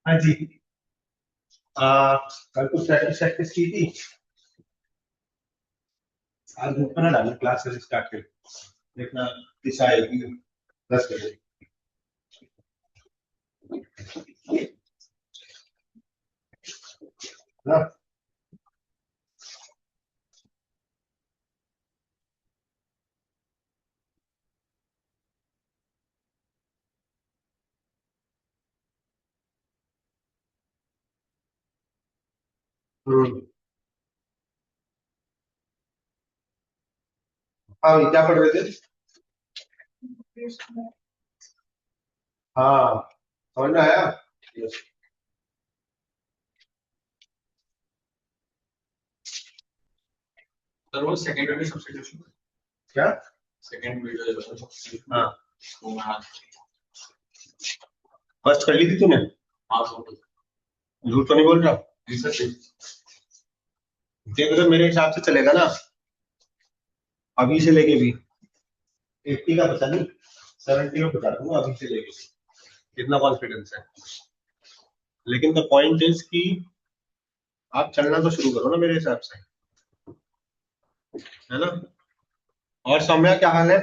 हाँ जी। कल कुछ प्रैक्टिस प्रैक्टिस की थी। आज ग्रुप में ना डालना, क्लास से स्टार्ट कर देखना दिशा आएगी 10 बजे ना। हाँ, ये क्या पढ़ रहे थे? हाँ, समझ में आया। सर वो सेकंड वीडियो सब्स्टिट्यूशन क्या? सेकंड वीडियो हाँ, हाँ फर्स्ट कर ली थी तूने? झूठ तो नहीं बोल रहा? देख, अगर मेरे हिसाब से चलेगा ना, अभी से लेके भी 80 का पता नहीं, 70 में बता दूंगा अभी से लेके। कितना कॉन्फिडेंस है। लेकिन द पॉइंट इज कि आप चलना तो शुरू करो ना मेरे हिसाब से, है ना। और सौम्या क्या हाल है?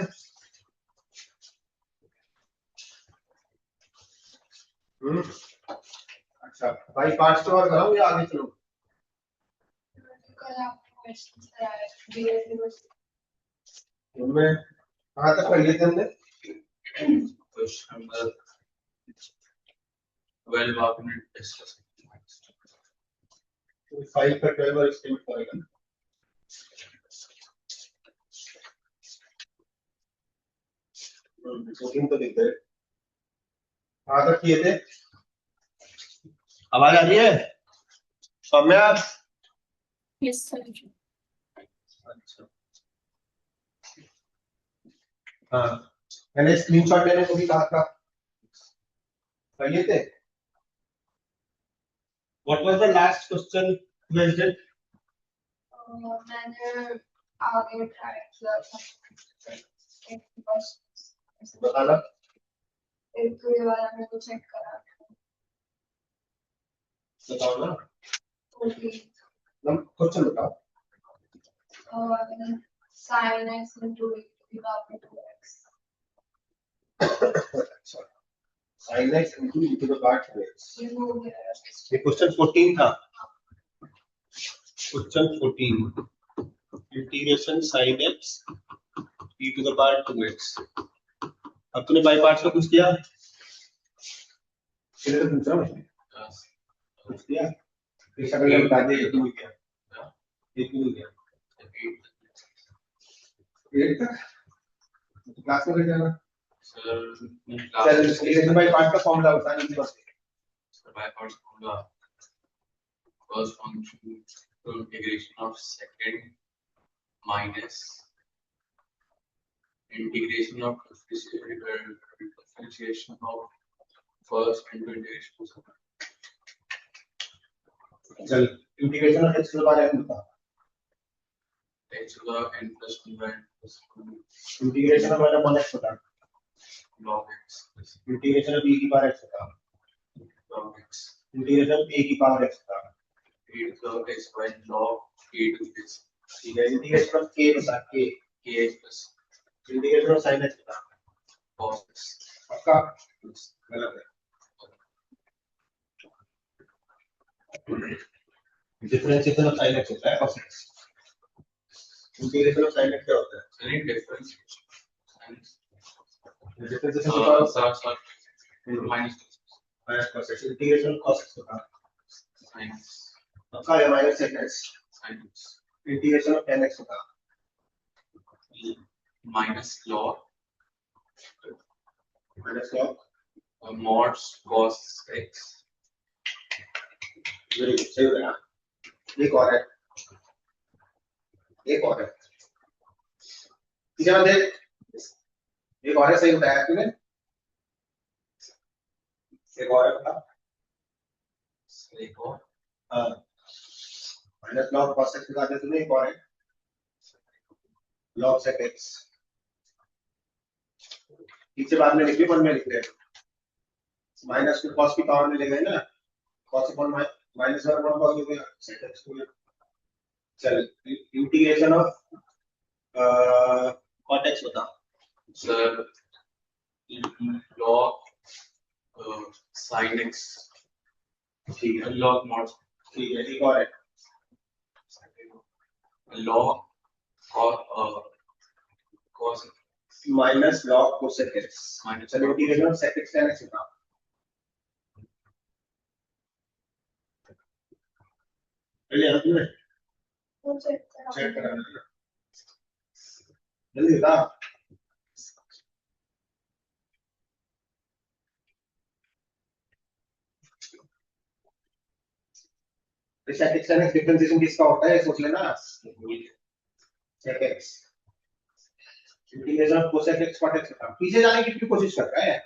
अच्छा भाई, 5 तो और कराऊं या आगे चलो? उनमें कहाँ तक कर लिए थे हमने? 12 आपने डिस्कस 5 का 12 और इसके में करेगा ना। प्रोटीन तो दिख रहे, कहाँ तक किए थे? आवाज आ रही है सौम्या? Yes sir. अच्छा, हाँ, मैंने स्क्रीनशॉट लेने को भी कहा था, कर लिए थे। What was the last question you did? मैंने आगे ट्राई किया था, बताना। एक तो ये वाला मेरे को चेक करा बताओ ना, क्वेश्चन बताओ। sin x into e to the power 2x। अच्छा, sin x into e to the power 2x। ये हो गया। ये क्वेश्चन 14 था। Question 14, integration sin x e to the power 2x। अब तूने बाई पार्ट्स का कुछ किया? कितने तो पूछ रहा हूँ, कुछ किया? पेशा करके बता दिया, एक भी किया, एक भी नहीं किया। 8 तक क्लास में जाना। चल, इंटीग्रेशन बाई पार्ट्स का फॉर्मूला बता नहीं बस। By parts formula first function to integration of second minus integration of differentiation of first into integration of second। चल, इंटीग्रेशन ऑफ x के बारे में बता। x to the n plus 1 by n plus 1 integration of x बता। log x integration of e की power x बता। log x integration of a की power x बता। e to the x by log a to x। ठीक है, integration of k बता, k kx plus integration of sin x बता। cos x। पक्का? गलत है। डिफरेंशिएशन ऑफ sin x होता है cos x। Integration of sin x क्या होता है? any difference डिफरेंशिएशन बताओ। minus cos x, integration cos x बता। sinus पक्का है, minus sec x। sinus integration of tan x बता। minus log minus log mod cos x। Very good, सही हो गया। एक और है, एक और है, ठीक है ना? देख, एक और है, सही बताया तूने। एक और है, बता। एक और हाँ, माइनस log cos x बता दे तूने। एक और है log sec x। पीछे बाद में लिख लियो, पर मैं लिख रहा हूँ। माइनस को cos की पावर में ले गए ना, cos upon minus 1 upon cos हो गया sec x हो गया. चल इंटीग्रेशन ऑफ cot x बता. Sir, log sin x, ठीक है. log mod, ठीक है. एक और है log or cos minus log cosec x. minus चलो integration of sec x tan x बता. पहले यहाँ पे वो चेक चेक करा लेना. जल्दी बता. sec x tan x differentiation किसका होता है सोच लेना. sec x integration of cosec x cot x बता. पीछे जाने की कोशिश कर रहा है.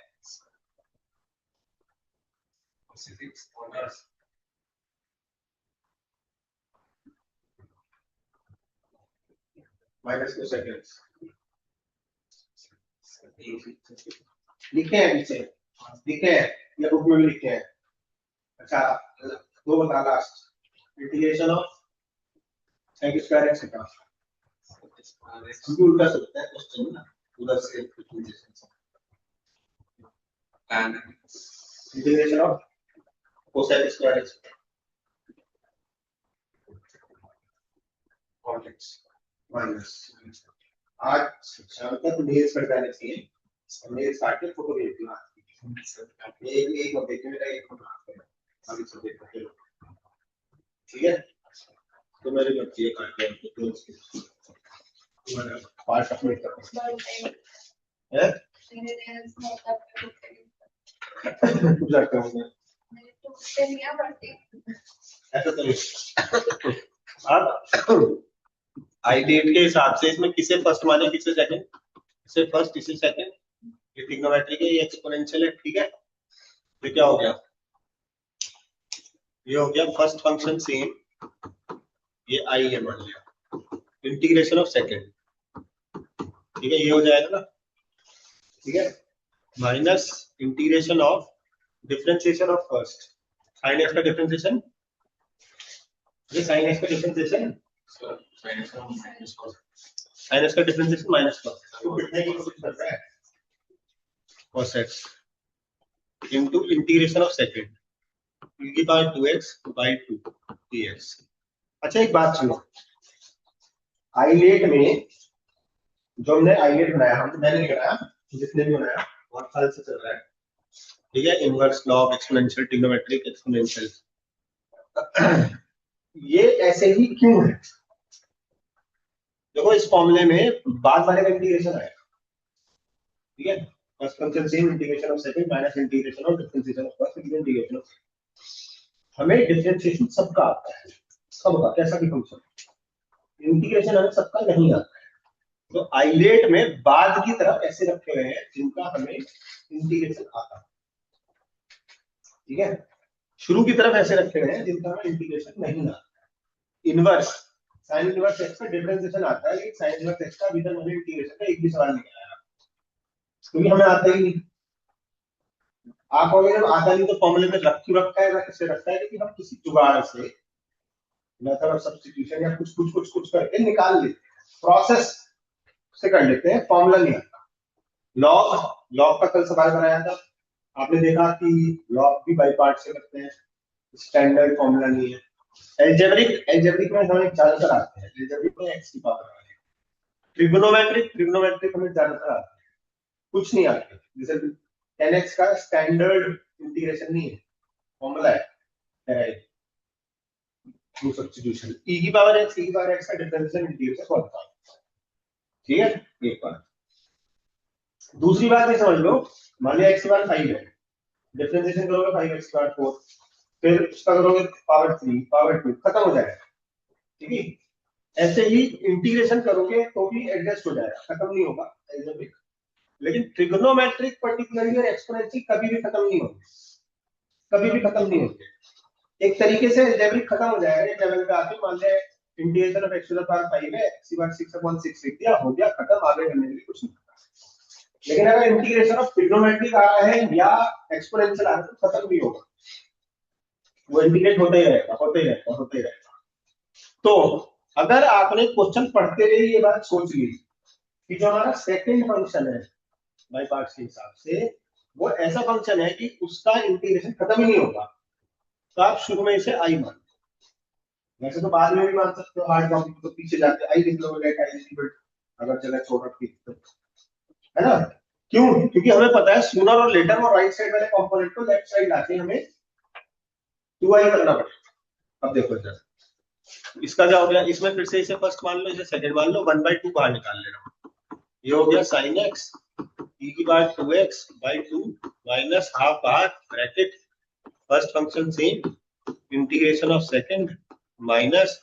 cos x or minus cosec x लिखे हैं पीछे. लिखे हैं या बुक में भी लिखे हैं. अच्छा दो बता last. Integration of sec square x का हम उल्टा सकते हैं क्वेश्चन ना उधर से tan integration of cosec square x cot x. Minus. आज शाम तक मेल्स कर जाने चाहिए. मेल्स काट के फोटो भेज दूंगा. एक और देखने मेरा एक और अभी सब देख सकते हो. ठीक है. तो मेरे बच्चे ये काट के तो तुम्हारा पार्ट सबमिट कर है. मेरे नेल्स में तब पूजा करूंगा मेरे टूटते नहीं है बढ़ते. ऐसा तो नहीं. अब आई8 के हिसाब से इसमें किसे फर्स्ट माने किसे सेकंड. इसे फर्स्ट इसे सेकंड. ये ट्रिग्नोमेट्री के ये एक्सपोनेंशियल है. ठीक है. तो क्या हो गया. ये हो गया फर्स्ट फंक्शन सेम. ये आई है मान लिया. Integration of second. ठीक है. ये हो जाएगा ना. ठीक है. Minus integration of differentiation of first. Sine x का डिफरेंशिएशन. ये साइन एक्स का differentiation. Sir, sin x or minus cos. Sine x का डिफरेंशिएशन माइनस cos. तो कितने की कोशिश कर रहा है. cos x into integration of second e की पावर 2x by 2 dx. अच्छा एक बात सुनो. आइलेट में जो हमने आइलेट बनाया हम मैंने नहीं बनाया जिसने भी बनाया बहुत साल से चल रहा है. ठीक है. Inverse log exponential trigonometric exponential. ये ऐसे ही क्यों है. देखो इस फॉर्मूले में बाद वाले का इंटीग्रेशन आएगा. ठीक है. First function same integration of second minus integration of differentiation of first integration of. हमें डिफरेंशिएशन सबका आता है. सबका कैसा भी फंक्शन इंटीग्रेशन हमें सबका नहीं आता है. तो आइलेट में बाद की तरफ ऐसे रखे हुए हैं जिनका हमें इंटीग्रेशन आता है. ठीक है. शुरू की तरफ ऐसे रखे हुए हैं जिनका हमें इंटीग्रेशन नहीं आता. इनवर्स साइन इनवर्स एक्स का डिफरेंशिएशन आता है लेकिन साइन इनवर्स एक्स का अभी तक हमें इंटीग्रेशन का एक भी सवाल नहीं आया क्योंकि हमें आता ही नहीं. आप कहोगे जब आता नहीं तो फॉर्मूले में रख क्यों रखा है. कैसे रखता है कि हम किसी जुगाड़ से मेथड ऑफ सब्स्टिट्यूशन या कुछ करके निकाल लेते हैं. प्रोसेस से कर लेते हैं. फॉर्मूला नहीं आता. लॉग का कल सवाल बनाया था. आपने देखा कि लॉग भी बाई पार्ट से करते हैं. स्टैंडर्ड फॉर्मूला नहीं है. एल्जेब्रिक में हमें ज्यादातर आते हैं. एल्जेब्रिक में x की पावर आती है. ट्रिग्नोमेट्रिक हमें ज्यादातर आते हैं. कुछ नहीं आते. जैसे 10x का स्टैंडर्ड इंटीग्रेशन नहीं है. फॉर्मूला है थ्रू सब्स्टिट्यूशन. e की पावर x का डिफरेंशियल इंटीग्रेशन होता है. ठीक है. एक बात. दूसरी बात ये समझ लो. मान लिया x की पावर 5 है. डिफरेंशिएशन करोगे 5x की पावर 4 फिर उसका करोगे पावर 3 पावर 2 खत्म हो जाएगा. ठीक है. ऐसे ही इंटीग्रेशन करोगे तो भी एडजस्ट हो जाएगा. खत्म नहीं होगा एल्जेब्रिक. लेकिन ट्रिग्नोमेट्रिक पर्टिकुलरली और एक्सपोनेंशियल कभी भी खत्म नहीं होंगे. कभी भी खत्म नहीं होंगे. एक तरीके से एल्जेब्रिक खत्म हो जाएगा एक लेवल पे आके. मान ले integration of x to the power 5 है x की पावर 6/6 लिख दिया हो गया खत्म. आगे करने के लिए कुछ नहीं. लेकिन अगर इंटीग्रेशन ऑफ ट्रिग्नोमेट्रिक आ रहा है या एक्सपोनेंशियल आ रहा है तो खत्म नहीं होगा. वो इंटीग्रेट होता ही रहेगा, होता ही रहेगा, होता ही रहेगा। तो अगर आपने क्वेश्चन पढ़ते रहे ये बात सोच ली कि जो हमारा सेकंड फंक्शन है बाई पार्ट्स के हिसाब से, वो ऐसा फंक्शन है कि उसका इंटीग्रेशन खत्म ही नहीं होगा, तो आप शुरू में इसे आई मान, वैसे तो बाद में भी मान सकते हो, हार्ड कॉपी तो पीछे जाके आई लिख लो, लेट आई इक्वल, अगर जगह छोड़ रखी तो, है ना? क्यों? क्योंकि हमें पता है सूनर और लेटर वो राइट साइड वाले कंपोनेंट को लेफ्ट साइड लाके हमें 2i करना पड़ेगा। अब देखो इधर इसका क्या हो गया, इसमें फिर से इसे फर्स्ट मान लो, इसे सेकंड मान लो, 1/2 बाहर निकाल ले रहा हूं, ये हो गया sin x e की power 2x by 2 minus half बाहर bracket first function same integration of second minus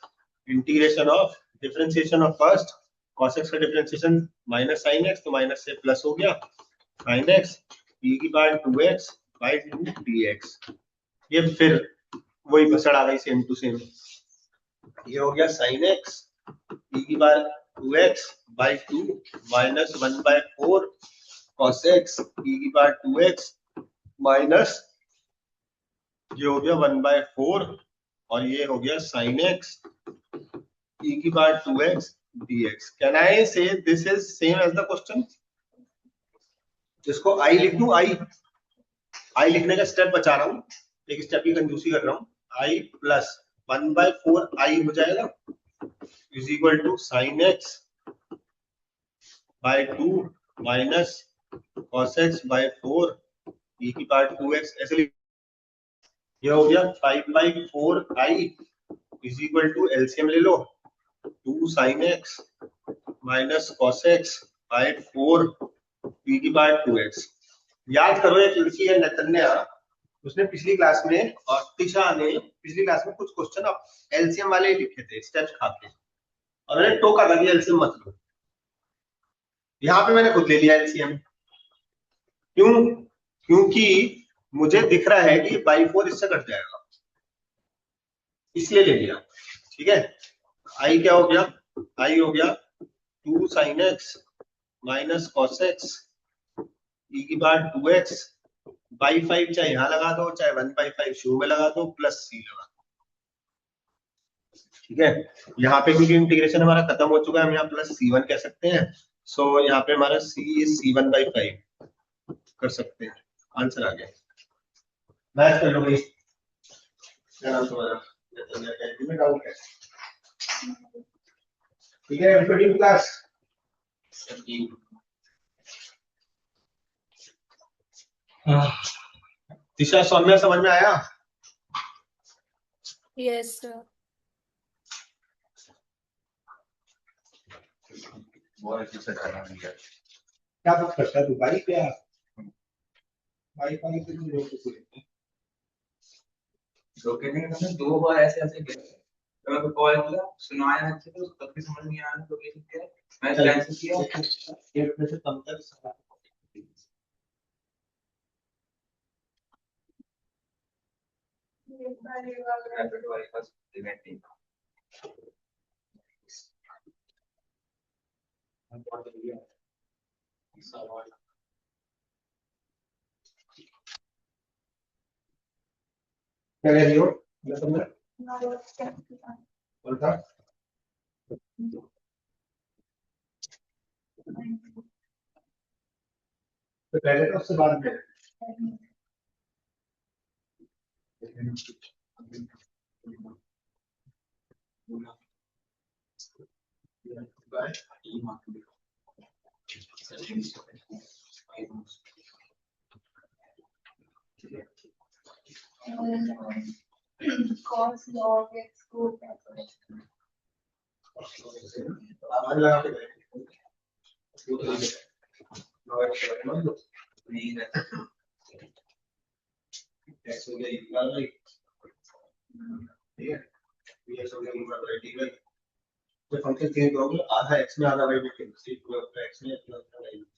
integration of differentiation of first, cos x का डिफरेंशिएशन माइनस sin x, तो माइनस से प्लस हो गया sin x e की power 2x by 2 dx। ये फिर वही बसड़ आ गई सेम टू सेम, ये हो गया sin x e की बार 2x by 2 minus 1/4 cos x e की बार 2x माइनस ये हो गया 1/4 और ये हो गया sin x e की बार 2x dx। Can I say this is same as the question? जिसको i लिख दूं, i लिखने का स्टेप बचा रहा हूं, एक स्टेप की कंजूसी कर रहा हूं, i प्लस 1/4 i हो जाएगा is equal to sin x by 2 minus cos x by 4 e की पावर 2x, ऐसे ये हो गया 5/4 i is equal to LCM ले लो 2 sin x minus cos x by 4 e की पावर 2x। याद करो एक लड़की है नतन्या, उसने पिछली क्लास में और तिशा ने पिछली क्लास में कुछ क्वेश्चन एलसीएम वाले ही लिखे थे स्टेप्स खाते, और मैंने टोका था कि एलसीएम मत लो, यहाँ पे मैंने खुद ले लिया एलसीएम। क्यों? क्योंकि मुझे दिख रहा है कि बाई 4 इससे कट जाएगा, इसलिए ले लिया। ठीक है, आई क्या हो गया, आई हो गया 2 sin x minus cos x e की बार 2x बाई 5, चाहे यहां लगा दो चाहे 1/5 शुरू में लगा दो, प्लस c लगा दो। ठीक है, यहाँ पे क्योंकि इंटीग्रेशन हमारा खत्म हो चुका है, हम यहाँ प्लस c1 कह सकते हैं, सो यहाँ पे हमारा c इज c1/5 कर सकते हैं, आंसर आ गया। मैथ कर लो भाई, क्या नाम तुम्हारा? डाउट है? ठीक है, 15 क्लास दिशा सौम्या समझ में आया? Yes, sir. क्या कुछ करता है तू भाई? क्या भाई पानी से तुम लोग कुछ लोकेशन 2 बार ऐसे ऐसे किया, तो मैं कॉल किया, सुनाया अच्छे से, उसको तब भी समझ नहीं आया लोकेशन क्या है, मैं कैंसिल किया। एक में से कम तक रैपिड वाई का इवेंट क्या कह रही हो? मैं तुमने No, it's capital. बोल था तो पहले तो उससे बाद में Cos log x को आवाज लगा के एक्स हो गया इक्वल भाई, ठीक है, ये हो गया इक्वल भाई, ठीक है। तो फंक्शन चेंज करोगे आधा एक्स में आधा वाई में चेंज इक्वल एक्स में प्लस वाई में,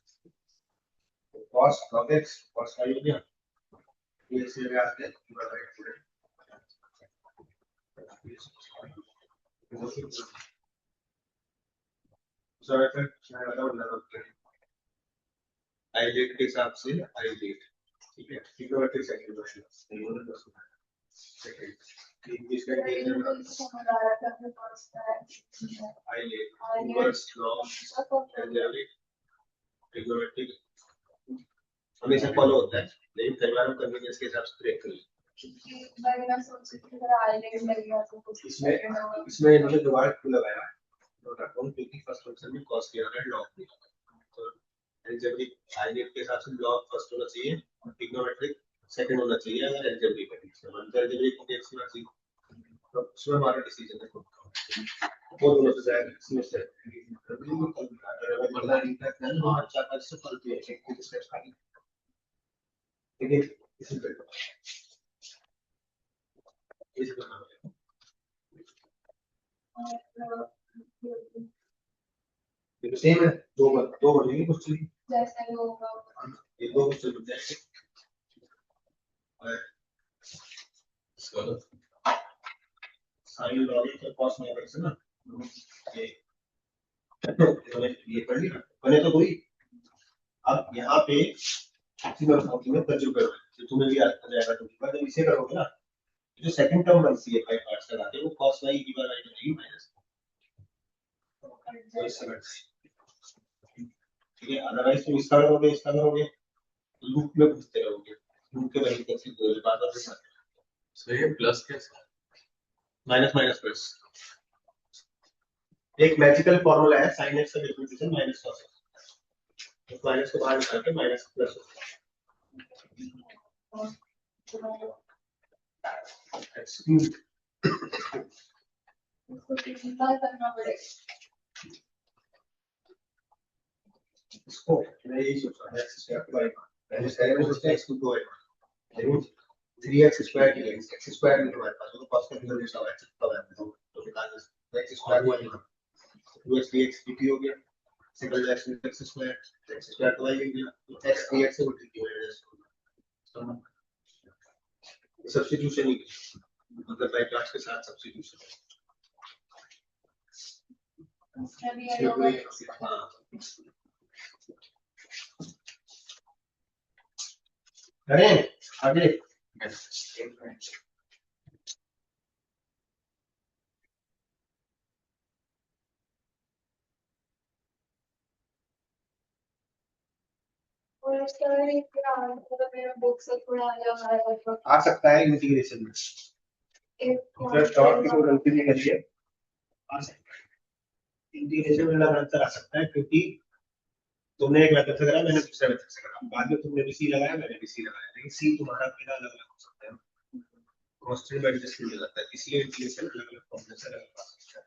cos log x cos y हो गया, ये से आ गया इक्वल भाई पूरे सर फिर मैं बताऊं ना आई डेट के हिसाब से आई डेट, ठीक है, ट्रिग्नोमेट्रिक सेकंड क्वेश्चन इंग्लिश का मेरे टीचर को समझ आ रहा था अपने पास का है आई ले I words law algebraic trigonometric हमेशा फॉलो होता है, लेकिन कई बार हम कन्वीनियंस के हिसाब से ब्रेक कर लेते मैं सोच रही थी अगर आईलेट लग गया तो कुछ हैं। इसमें इन्होंने जुगाड़ क्यों लगाया है, नोट डाउन, क्योंकि फर्स्ट फंक्शन में cos किया है log में, तो एल्जेब्रिक आईलेट के हिसाब से log फर्स्ट होना चाहिए और ट्रिग्नोमेट्रिक सेकंड होना चाहिए अगर एल्जेब्रिक है, तो एल्जेब्रिक को एक्स होना चाहिए, तो उसमें हमारा डिसीजन है खुद का, वो दोनों से जाएगा इसमें से अगर बड़ा इंपैक्ट है ना, चार पांच से फलती है एक कुछ स्टेप्स खाली, ठीक है, इसी पे इस बना ये सेम है, दो बनेगी कुछ चीज, जैसा ही होगा ये दो कुछ बन जाएंगे और इसको साइन लॉग का cos माइनस है ना, ये ये पढ़ लिया बने तो कोई, अब यहाँ पे मैक्सिमम फॉर्म में कंज्यूम करो, तो तुम्हें भी आ जाएगा, तो जब इसे करोगे ना, जो सेकंड टर्म बनती है 5 पार्ट्स लगाते हैं वो cos y की बार आई बनेगी माइनस, तो इससे ठीक है, अदरवाइज तुम इसका करोगे लूप में घुसते रहोगे, लूप के वैल्यू कैसे बोले बार बार से सो ये प्लस कैसे माइनस माइनस प्लस, एक मैजिकल फॉर्मूला है sin x का डिफरेंशिएशन माइनस cos x, तो माइनस को बाहर निकाल के माइनस प्लस एक्सक्यूज उसको सिंपल करना पड़ेगा इसको मैं यही सोच रहा था x स्क्वायर के बारे में, पहले स्क्वायर में सोचते हैं x को 2 है, लेकिन 3x स्क्वायर की जगह x स्क्वायर में हमारे पास वो cos का डिफरेंशिएशन है x का वैल्यू तो निकाल दे x स्क्वायर हुआ नहीं, 2x dx dt हो गया, सिंपल x स्क्वायर तो वही हो गया, तो x dx से dt हो गया, सब्स्टिट्यूशन ही मतलब बाय क्लास के साथ सब्स्टिट्यूशन उसमें भी ये होगा करें आगे और उसका मतलब मेरा बुक से थोड़ा आ सकता है इंटीग्रेशन में, जस्ट डॉट की कोई गलती नहीं करी है, आ सकता है इंटीग्रेशन में अलग आंसर आ सकता है, क्योंकि तुमने एक मेथड से करा मैंने दूसरे मेथड से करा, बाद में तुमने भी सी लगाया मैंने भी सी लगाया, लेकिन सी तुम्हारा मेरा अलग अलग हो सकता है, कांस्टेंट में एडजस्टमेंट हो जाता है, इसलिए इंटीग्रेशन अलग अलग फॉर्मूले से अलग आ सकता है।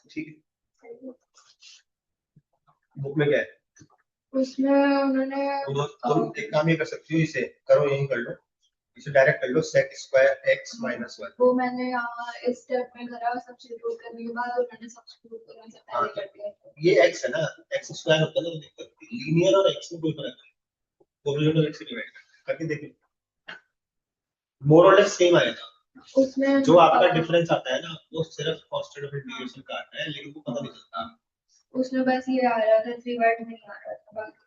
ठीक है, बुक में क्या है, उसमें उन्होंने तुम एक काम ये कर सकती हो, इसे करो यही कर लो, इसे डायरेक्ट कर लो sec स्क्वायर x माइनस 1, वो मैंने यहाँ इस स्टेप में करा सब्स्टिट्यूट करने के बाद उन्होंने सब्स्टिट्यूट करने से पहले कर दिया ये x है ना, x स्क्वायर होता है ना, लीनियर और x में कोई फर्क नहीं, कोरिलेट और x से डिवाइड करके देखो मोर और लेस सेम आएगा, उसमें जो आपका डिफरेंस आता है ना वो सिर्फ कांस्टेंट ऑफ इंटीग्रेशन का आता है, लेकिन वो पता नहीं चलता, उसमें बस ये आ रहा था 3 वर्ड नहीं आ रहा था बाकी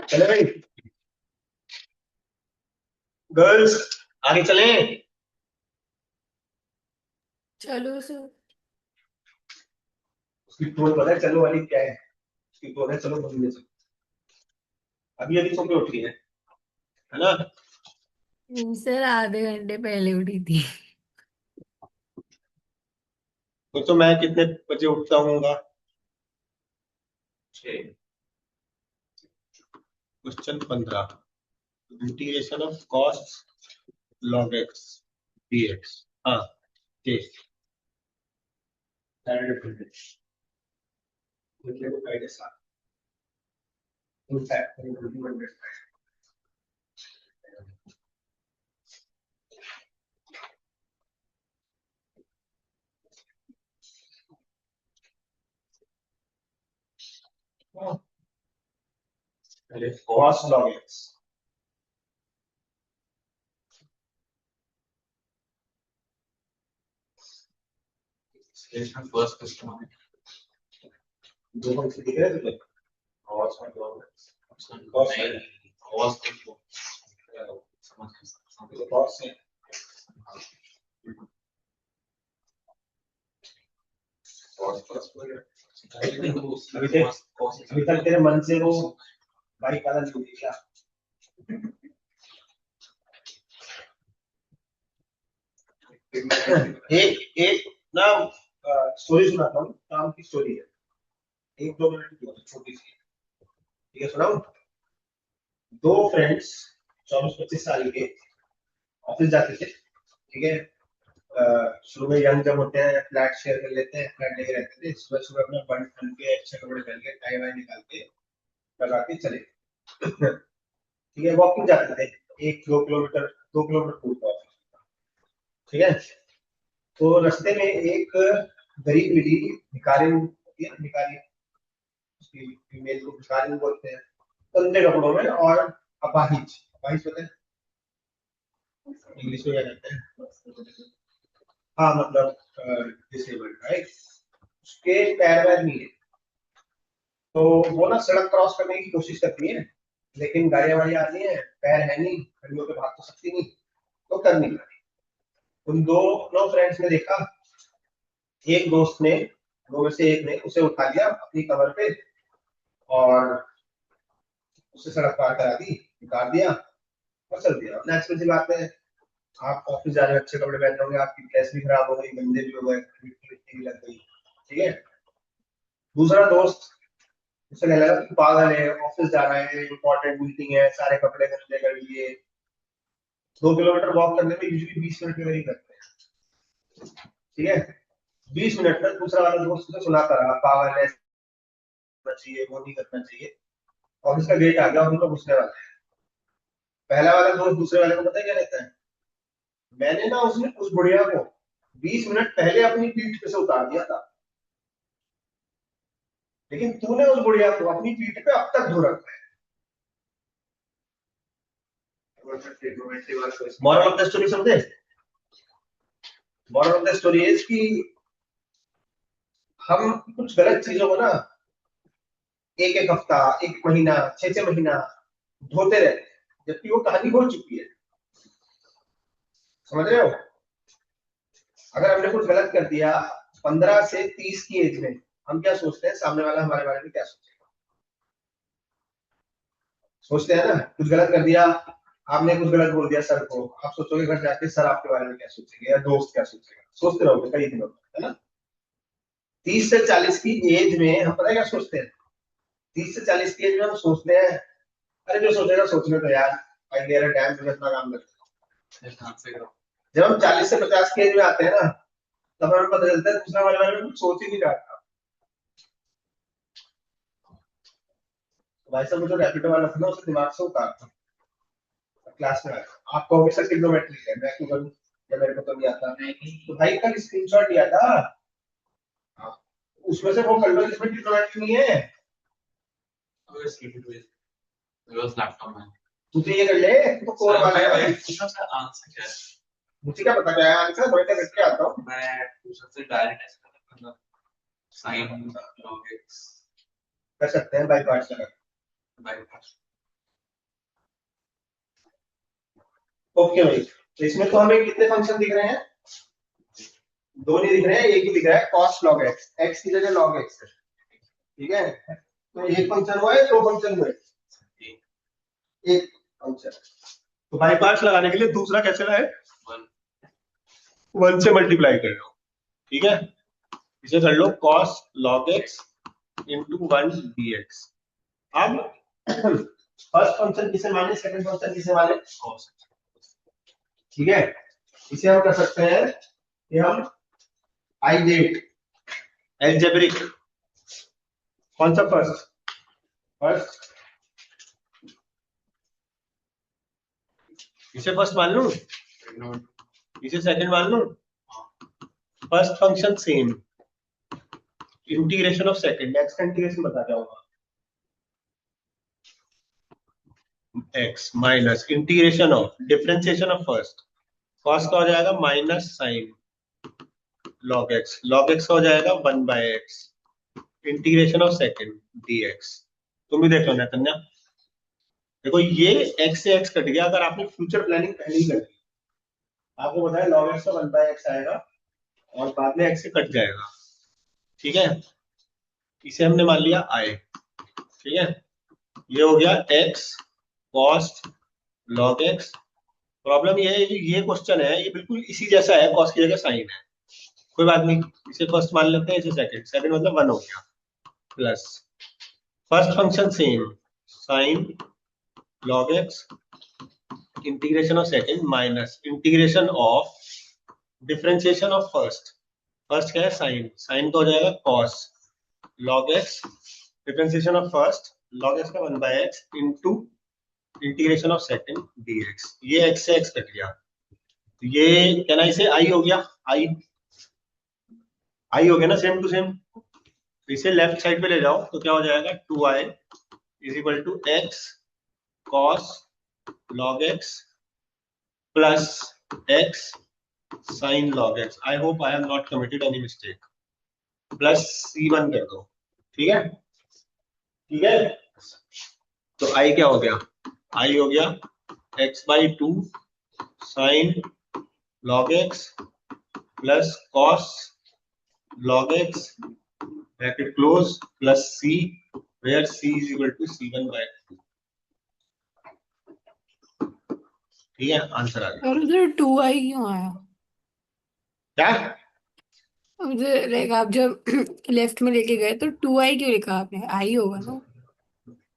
चले भाई गर्ल्स आगे चले, चलो सर। उसकी टोन पता है चलो वाली क्या है, उसकी टोन है चलो मम्मी चलो, अभी अभी सो के उठ रही है ना, सर आधे घंटे पहले उठी थी। तो मैं कितने बजे उठता हूँगा, 6, question 15, integration of cos log x dx, हाँ जी मतलब कायदे साथ पहले cos log x इसमें फर्स्ट क्वेश्चन है दो फंक्शन दिख रहे हैं तुझे cos और log Cos नहीं cos को समझ तो cos है cos प्लस अभी तक तेरे मन से वो बाइक वाला नहीं दिखा एक ना स्टोरी सुनाता हूँ काम की स्टोरी है 1-2 मिनट की होती है, छोटी सी ठीक है सुनाऊं दो फ्रेंड्स 24-25 साल के ऑफिस जाते थे ठीक है शुरू में यंग जब होते हैं फ्लैट शेयर कर लेते हैं फ्लैट लेके रहते थे सुबह सुबह अपना बन ठन के अच्छे कपड़े पहन के टाई वाई निकाल के लगा के चले ठीक है वॉकिंग जाते थे 2 किलोमीटर दूर था ठीक है तो रास्ते में एक गरीब मिली भिखारिन होती है भिखारी उसकी फीमेल को भिखारिन बोलते हैं गंदे कपड़ों में और अपाहिज अपाहिज होते हैं इंग्लिश में क्या कहते हैं हाँ मतलब डिसेबल्ड राइट उसके पैर वैर नहीं है तो वो ना सड़क क्रॉस करने की कोशिश करती है लेकिन गाड़ियां वाड़ी आती है पैर है नहीं खड़ियों पे भाग तो सकती नहीं तो कर नहीं पाती उन दोनों फ्रेंड्स ने देखा एक दोस्त ने दो में से एक ने उसे उठा लिया अपनी कमर पे और उसे सड़क पार करा दी उतार दिया और चल दिया नेचुरल सी बात है आप ऑफिस जा रहे हो अच्छे कपड़े पहन रहे होंगे आपकी ड्रेस भी खराब हो गई गंदे भी हो गए मिट्टी भी लग गई ठीक है दूसरा दोस्त उसे कहने लगा कि पागल है ऑफिस जा रहा है इंपॉर्टेंट मीटिंग है सारे कपड़े गंदे कर लिए 2 किलोमीटर वॉक करने में यूजुअली 20 मिनट के करीब लगते हैं ठीक है 20 मिनट तक दूसरा वाला दोस्त उसे सुनाता रहा पागल है करना चाहिए वो नहीं करना चाहिए ऑफिस का गेट आ गया और उनको घुसने वाला है पहला वाला दोस्त दूसरे वाले को पता है क्या कहता है मैंने ना उस बुढ़िया को 20 मिनट पहले अपनी पीठ पे से उतार दिया था लेकिन तूने उस बुढ़िया को अपनी पीठ पे अब तक धो रखा है मॉरल ऑफ द स्टोरी समझे moral of the story is कि हम कुछ गलत चीजों को ना एक हफ्ता 1 महीना 6 महीना धोते रहते हैं जबकि वो कहानी हो चुकी है समझ रहे हो अगर हमने कुछ गलत कर दिया 15 से 30 की एज में हम क्या सोचते हैं सामने वाला हमारे बारे में क्या सोचेगा सोचते हैं ना कुछ गलत कर दिया आपने कुछ गलत बोल दिया सर को आप सोचोगे घर जाके सर आपके बारे में क्या सोचेंगे या दोस्त क्या सोचेगा सोचते रहोगे कई दिनों तक है ना 30 से 40 की एज में हम पता है क्या सोचते हैं 30 से 40 की एज में हम सोचते हैं अरे जो सोचेगा सोचने तो यार आई डियर टाइम में इतना काम करते जब हम 40 से 50 की एज में आते हैं ना तब हमें पता चलता है दूसरा वाले बारे में कुछ सोच ही नहीं रहा था भाई साहब जो रैपिडो वाला था ना उसके दिमाग से उतारता क्लास में आया आप कहोगे सर ट्रिग्नोमेट्री है मैं क्यों करूं या मेरे को तो नहीं आता तो भाई कल स्क्रीनशॉट लिया था उसमें से वो कर लो जिसमें ट्रिग्नोमेट्री नहीं है लैपटॉप में तुझे ये कर ले तो कोर वाला है आंसर क्या है मुझे क्या पता क्या है आंसर मैं क्या करके आता हूं मैं सबसे डायरेक्ट ऐसे मतलब साइन लॉग एक्स कर सकते हैं बाय पार्ट्स लगा बाय पार्ट्स ओके भाई तो इसमें तो हमें कितने फंक्शन दिख रहे हैं दो नहीं दिख रहे हैं एक ही दिख रहा है cos log x x की जगह log x है ठीक है तो एक फंक्शन हुआ है दो फंक्शन हुए एक फंक्शन तो बाय पार्ट्स लगाने के लिए दूसरा कैसे लाए 1 से मल्टीप्लाई कर लो ठीक है इसे कर लो cos log x into 1 dx अब फर्स्ट फंक्शन किसे माने सेकंड फंक्शन किसे माने cos ठीक है इसे हम कर सकते हैं कि हम आइजेट एल्जेब्रिक कौन सा फर्स्ट इसे फर्स्ट मान लूं इसे सेकंड मान लूं first function same integration of second next integration बता क्या होगा x minus integration of differentiation of first, cos का हो जाएगा माइनस साइन लॉग एक्स का हो जाएगा 1/x integration of second dx। तुम भी देख लो नैतन्या, देखो ये x से x कट गया। अगर आपने फ्यूचर प्लानिंग पहले ही कर ली, आपको बताया log x का 1/x आएगा और बाद में x से कट जाएगा, ठीक है। इसे हमने मान लिया i, ठीक है। ये हो गया x cos log x। Problem ये है, ये क्वेश्चन है ये बिल्कुल इसी जैसा है, cos की जगह साइन है, कोई बात नहीं, इसे फर्स्ट मान लेते हैं, इसे सेकंड, सेकंड मतलब 1 हो गया, plus first function same sine log x integration of second minus integration of differentiation of first, first क्या है साइन, साइन का हो जाएगा cos log x differentiation of first log x का 1/x into integration of second dx। ये x से x cut गया, तो ये क्या ना, इसे i हो गया, i हो गया ना, सेम टू सेम। तो इसे लेफ्ट साइड पे ले जाओ तो क्या हो जाएगा 2i is equal to x cos log x plus x sin log x। I hope I have not committed any mistake. Plus c1 कर दो, ठीक है, ठीक है। तो i क्या हो गया, i हो गया x/2 sin log x plus cos log x bracket close plus c where c is equal to c1/2, ठीक है। आंसर आ गया। और उधर 2i क्यों आया? क्या उधर लाइक आप जब लेफ्ट में लेके गए तो 2i क्यों लिखा आपने? आई होगा ना।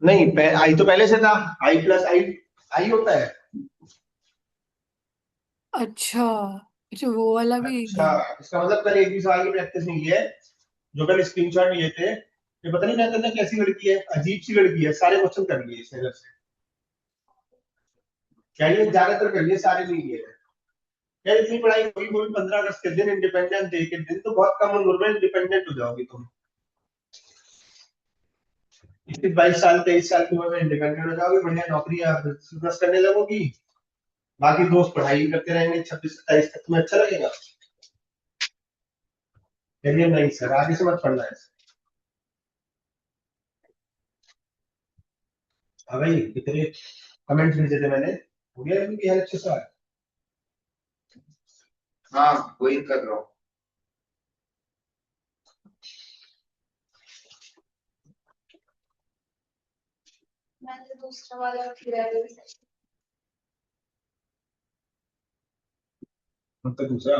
नहीं, i तो पहले से था, i प्लस i होता है। अच्छा अच्छा, वो वाला भी अच्छा, इसका मतलब कल एक भी सवाल की प्रैक्टिस नहीं की है, जो कल स्क्रीनशॉट लिए थे। ये पता नहीं रहता था कैसी लड़की है, अजीब सी लड़की है, सारे क्वेश्चन कर लिए इसने घर से, क्या ये ज्यादातर कर लिए, सारे नहीं किए। यार इतनी पढ़ाई होगी, वो भी 15 अगस्त के दिन, इंडिपेंडेंस डे के दिन, तो बहुत कम उम्र में इंडिपेंडेंट हो जाओगी तुम। 22 साल 23 साल की उम्र में इंडिपेंडेंट हो जाओगी, बढ़िया नौकरी बिजनेस करने लगोगी, बाकी दोस्त पढ़ाई करते रहेंगे 26 27 तक। तुम्हें अच्छा लगेगा? चलिए नहीं सर, आगे से मत पढ़ना है। हाँ भाई, कितने कमेंट भेजे थे मैंने, हो गया इनकी हेल्प अच्छे से? हाँ वही कर रहा हूँ। मैंने दूसरा वाला फिर है मतलब दूसरा,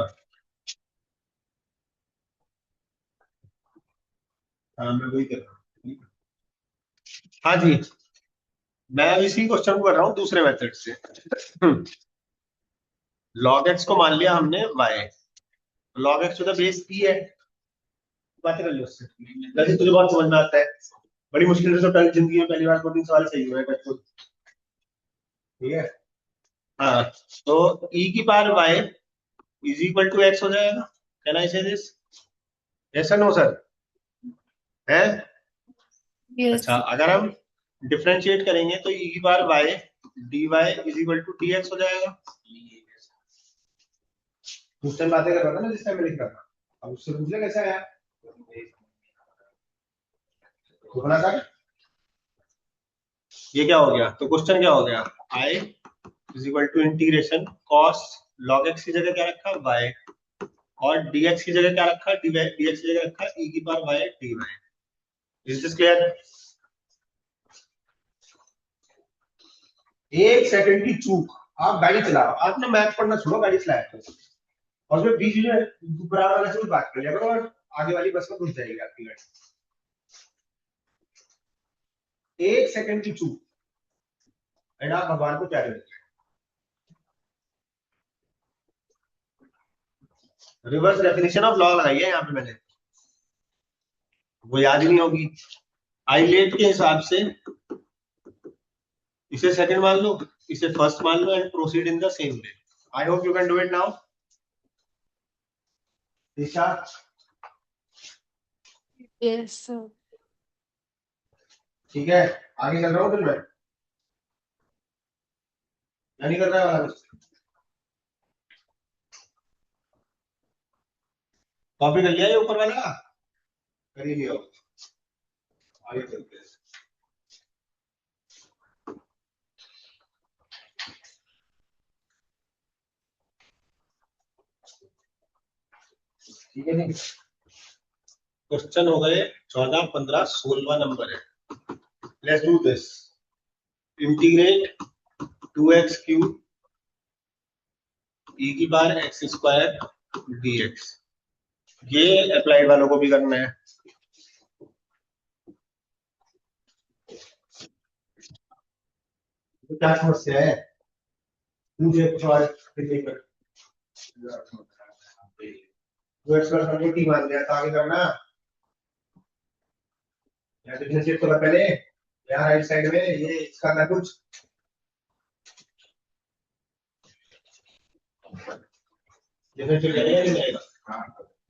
हाँ मैं वही कर रहा हूँ। हाँ जी, मैं अब इसी क्वेश्चन को कर रहा हूँ दूसरे मेथड से। log x को मान लिया हमने y, log x तो बेस p है, बात कर लो उससे। वैसे तुझे बहुत समझ में आता है, बड़ी मुश्किल से तो जिंदगी में पहली बार 2-3 सवाल सही हुए हैं, ठीक है। हाँ, तो e की power y is equal to x हो जाएगा। Can I say this? Yes और नो सर? है? यस। अच्छा, अगर हम डिफरेंशिएट करेंगे तो e की power y dy is equal to dx हो जाएगा। उस टाइम बातें कर रहा था ना, जिस टाइम मैं लिख रहा था, अब उससे पूछ ले कैसे आया, तो बना था। ये क्या हो गया, तो क्वेश्चन क्या हो गया, i is equal to integration cos log x की जगह क्या रखा y, और dx की जगह क्या रखा dx की जगह रखा e की power y dy। Is this clear? एक सेकंड की चूक, आप गाड़ी चलाओ, आपने मैथ पढ़ना छोड़ो, गाड़ी चलाया करो, और फिर बीच में बराबर वाले से भी बात कर लिया करो, और आगे वाली बस में घुस जाएगी आपकी गाड़ी। एक सेकंड की चूक एंड आप भगवान को प्यारे लगते। रिवर्स डेफिनेशन ऑफ लॉ लगाई है यहाँ पे मैंने, वो याद ही नहीं होगी। आई लेट के हिसाब से इसे सेकंड मान लो, इसे फर्स्ट मान लो, and proceed in the same way. I hope you can do it now. Disha, yes sir. ठीक है, आगे चल रहा हूँ फिर मैं। या नहीं कर रहा है वाला कुछ? कॉपी कर लिया ये ऊपर वाला? कर ही लिया हो। आगे चलते हैं। ठीक है नहीं? क्वेश्चन हो गए 14, 15, 16 नंबर है। Let's do this. Integrate 2x cube e की बार x स्क्वायर dx। ये अप्लाइड वालों को भी करना है। तो क्या समस्या है? मुझे कुछ और फिर टी मान लिया, तो आगे करना या डिफरेंशिएट तो पहले यहाँ राइट साइड में ये इसका ना कुछ डिफरेंशिएट करेगा नहीं जाएगा।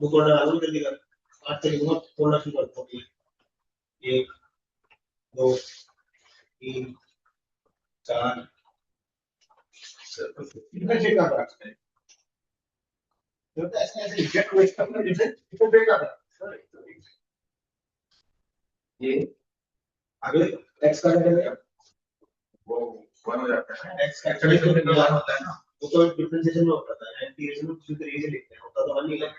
वो तोड़ना आलू जल्दी कर। आज तक वो तोड़ना शुरू कर दो। 1 2 3 4 डिफरेंशिएट का बात है। तो ऐसे ऐसे एग्जैक्ट वेट करना डिफरेंशिएट का ये आगे x का क्या करेगा? वो 1 हो जाता है। x का एक्चुअली तो 1 होता है ना, वो तो डिफरेंशिएशन में होता है। इंटीग्रेशन में दूसरे तरीके से लिखते हैं, होता तो 1 नहीं है।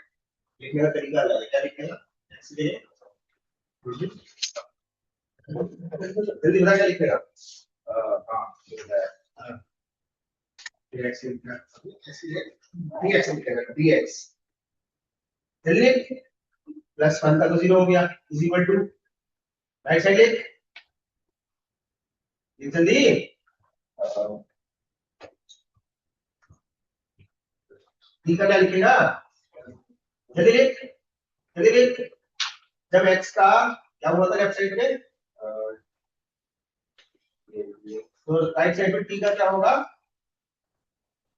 लिखने का तरीका अलग है। क्या लिखेगा? x ले जल्दी बता क्या लिखेगा? हां dx लिखना dx लिखेगा dx जल्दी प्लस 1 का तो 0 हो गया is equal to right side लिख जल्दी डी का क्या लिखेगा? जल्दी लिख जल्दी लिख। जब x का क्या हुआ था लेफ्ट साइड में तो राइट साइड में t का क्या होगा?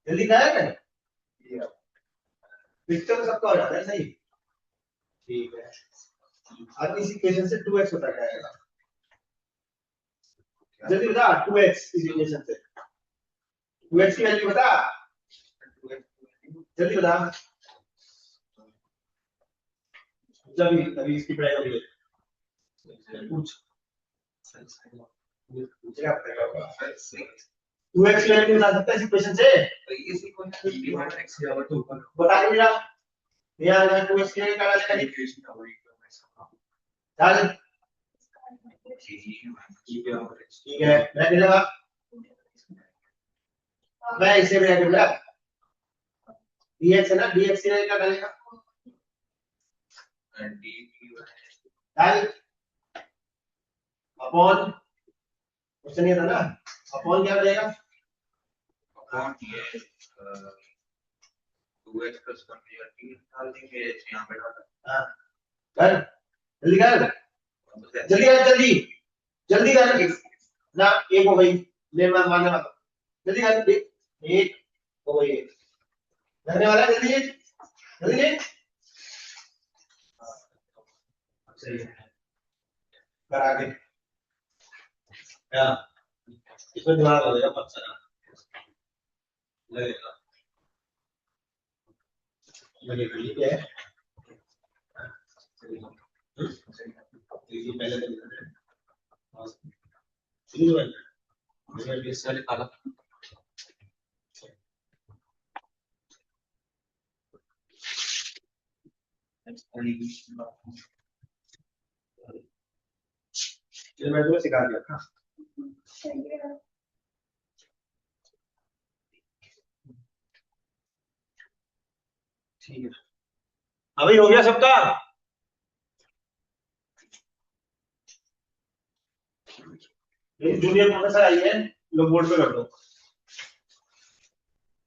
जल्दी क्या है? पिक्चर सबका हो जाता है सही। ठीक है, अब इस इक्वेशन से 2x होता जाएगा। जल्दी बता 2x इस इक्वेशन से 2x की वैल्यू बता जल्दी बता। जब अभी इसकी पढ़ाई होगी पूछ पूछेगा पड़ेगा 2x की वैल्यू बता सकता है इस इक्वेशन से? तो इस इक्वेशन की डिवाइड x बराबर 2 पर बता दे मेरा ये आ गया 2x की वैल्यू निकाला जाएगा इक्वेशन का वही चल ठीक है मैं लगा मैं इसे ब्रैकेट में dx है ना dx से क्या डालेगा डाल अपॉन क्वेश्चन ये था ना अपॉन क्या बनेगा अपॉन ये 2x plus 1 या 3 डाल देंगे यहाँ पे डाल हां कर जल्दी कर जल्दी कर जल्दी जल्दी कर ना एक हो गई ले मैं मानने वाला जल्दी कर एक हो गई करने वाला जल्दी जल्दी सही है कर आगे क्या इसमें दिमाग लगेगा मत सना लगेगा लगेगा ठीक है ये पहले तो साले काला ये मैं तुम्हें सिखा दिया था ठीक है अभी हो गया सबका जूनियर प्रोफेसर आई है लोग बोर्ड पे कर दो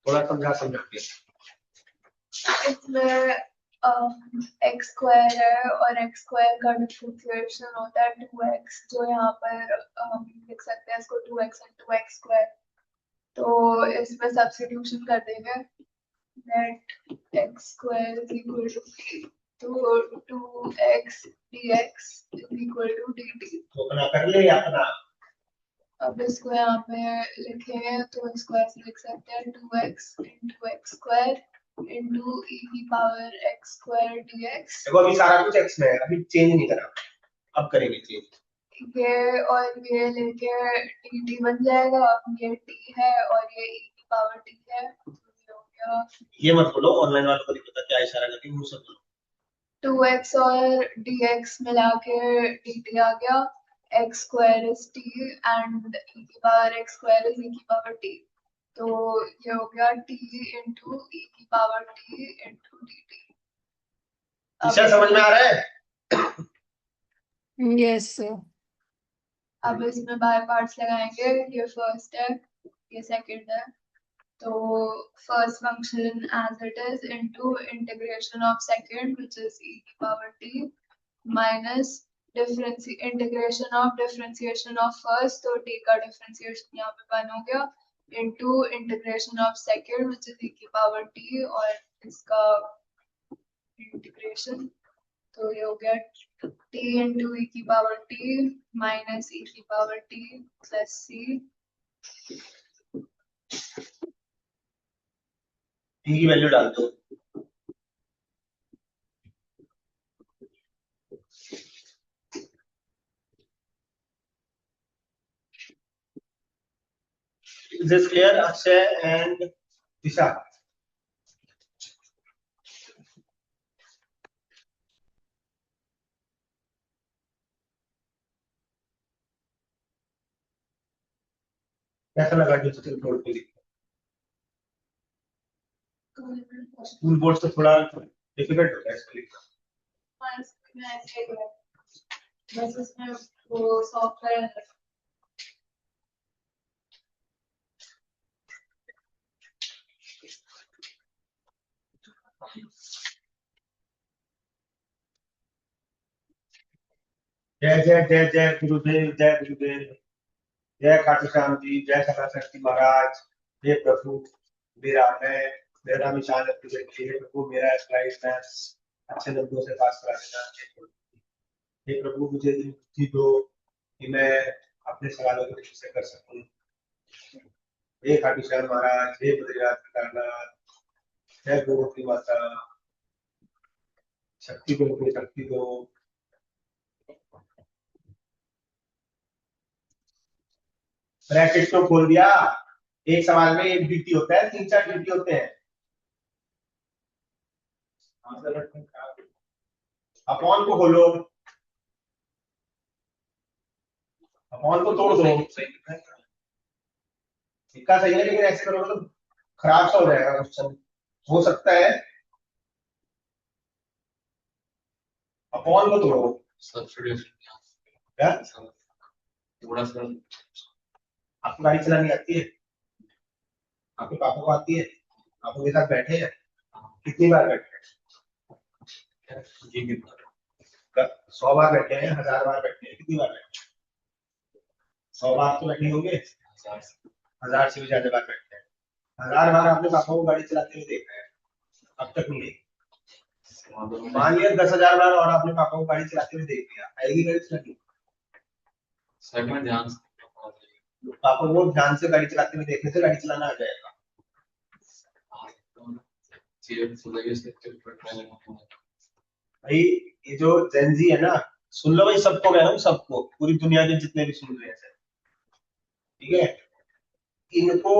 थोड़ा समझा के इसमें x स्क्वायर है और x स्क्वायर का डिफरेंशिएशन होता है 2x जो यहाँ पर हम लिख सकते हैं इसको 2x and 2x स्क्वायर तो इसमें सब्स्टिट्यूशन कर देंगे that x square is equal to 2x dx is equal to dt तो अपना कर ले अपना अब इसको यहाँ पे लिखेंगे तो इसको ऐसे लिख सकते हैं 2x into x square into e की पावर x square dx। देखो अभी सारा कुछ x में है, अभी चेंज नहीं करा, अब करेंगे चेंज। ये और ये लेके dt बन जाएगा, ये t है और ये e की पावर t है, तो ये हो गया ये मत बोलो, ऑनलाइन वालों को नहीं पता क्या इशारा करके मुंह से बोलो। 2x और dx मिला के dt आ गया, x square is t and e की power x square is e की पावर t, तो ये हो गया t into e की power t into dt। Isha समझ में आ रहा है? Yes sir. अब इसमें बाय पार्ट्स लगाएंगे, ये फर्स्ट है, ये सेकंड है, तो first function as it is into integration of second which is e की power t minus integration of differentiation of first, तो t का डिफरेंशिएशन यहाँ पे 1 हो गया, into integration of second which is e की पावर t और इसका इंटीग्रेशन, तो ये हो गया t इंटू e की पावर t माइनस e की power t plus c। t की वैल्यू डाल दो। Is this clear, Akshay and Disha? कैसा लगा डिजिटल बोर्ड पे लिखना? स्कूल बोर्ड से थोड़ा डिफिकल्ट होता है इसको लिखना। बस इसमें वो सॉफ्टवेयर जय जय जय जय गुरुदेव, जय गुरुदेव, जय खाटू श्याम जी, जय सदा शक्ति महाराज। हे प्रभु, मेरा नाम ईशान है, हे प्रभु मेरा स्लाइड मैथ्स अच्छे नंबरों से पास करा देना। हे प्रभु मुझे बुद्धि दो कि मैं अपने सवालों को ठीक से कर सकूं। हे खाटू श्याम महाराज, हे बद्रीनाथ केदारनाथ, जय गोमती माता, शक्ति को मुझे शक्ति दो। ब्रैकेट तो खोल दिया, एक सवाल में एक dt होता है, 3-4 dt होते हैं। अपॉन को खोलो, अपॉन को तोड़ दो। सिक्का सही है, लेकिन ऐसे करोगे तो खराब सा हो जाएगा क्वेश्चन, हो सकता है। अपॉन को तोड़ो। क्या थोड़ा सा आपको गाड़ी चलानी आती है? आपके पापा को आती है? आप उनके साथ बैठे हैं? कितनी बार बैठे हैं? 100 बार बैठे हैं, 1000 बार बैठे हैं, कितनी बार बैठे हैं? 100 बार तो बैठे होंगे, 1000 से भी ज्यादा बार बैठे हैं। 1000 बार आपने पापा को गाड़ी चलाते हुए देखा है, अब तक नहीं। मान लिया 10,000 बार और आपने पापा को गाड़ी चलाते हुए देख लिया, आएगी गाड़ी चलानी? ध्यान पापा को ध्यान से गाड़ी चलाते हुए देखने से गाड़ी चलाना आ जाएगा। भाई ये जो जेनजी है ना, सुन लो भाई, सबको कह रहा हूँ, सबको, पूरी दुनिया के जितने भी सुन रहे हैं, ठीक है, इनको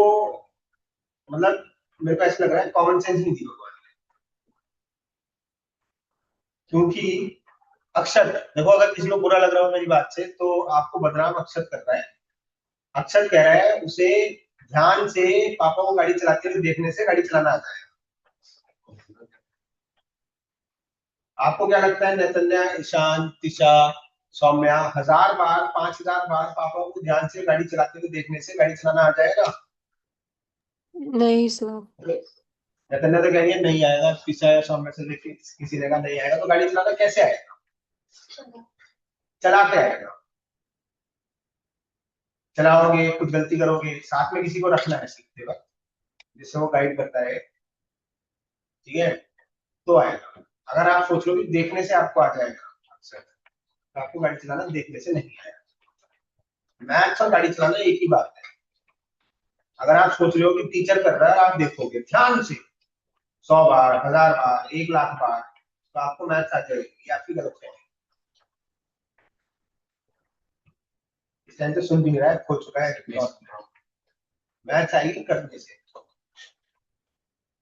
मतलब मेरे को ऐसा लग रहा है कॉमन सेंस नहीं दी भगवान ने। क्योंकि अक्षत, देखो अगर किसी को बुरा लग रहा हो मेरी बात से, तो आपको बदनाम अक्षत कर रहा है। अक्षत कह रहा है उसे ध्यान से पापा को गाड़ी चलाते हुए देखने से गाड़ी चलाना आता है। आपको क्या लगता है नैतन्या, ईशान, तिशा, सौम्या, 1000 बार, 5000 बार पापा को ध्यान से गाड़ी चलाते हुए देखने से गाड़ी चलाना आ जाएगा? नहीं सर। नैतन्या तो कह रही है नहीं आएगा, तिशा या सौम्या से देख के किसी ने कहा नहीं आएगा, तो गाड़ी चलाना कैसे आएगा? चलाते आएगा। चलाओगे, कुछ गलती करोगे, साथ में किसी को रखना है सीखते वक्त, जिससे वो गाइड करता है, ठीक है, तो आएगा। अगर आप सोच लो कि देखने से आपको आ जाएगा, अक्सर तो आपको गाड़ी चलाना देखने से नहीं आएगा। मैथ्स और गाड़ी चलाना एक ही बात है। अगर आप सोच रहे हो कि टीचर कर रहा है, आप देखोगे ध्यान से 100 बार, 1000 बार, 1 लाख बार, तो आपको मैथ्स आ जाएगी। ये आपकी गलत है। इस टाइम तो सुन भी नहीं रहा है, खो चुका है। मैथ्स आएगी करने से।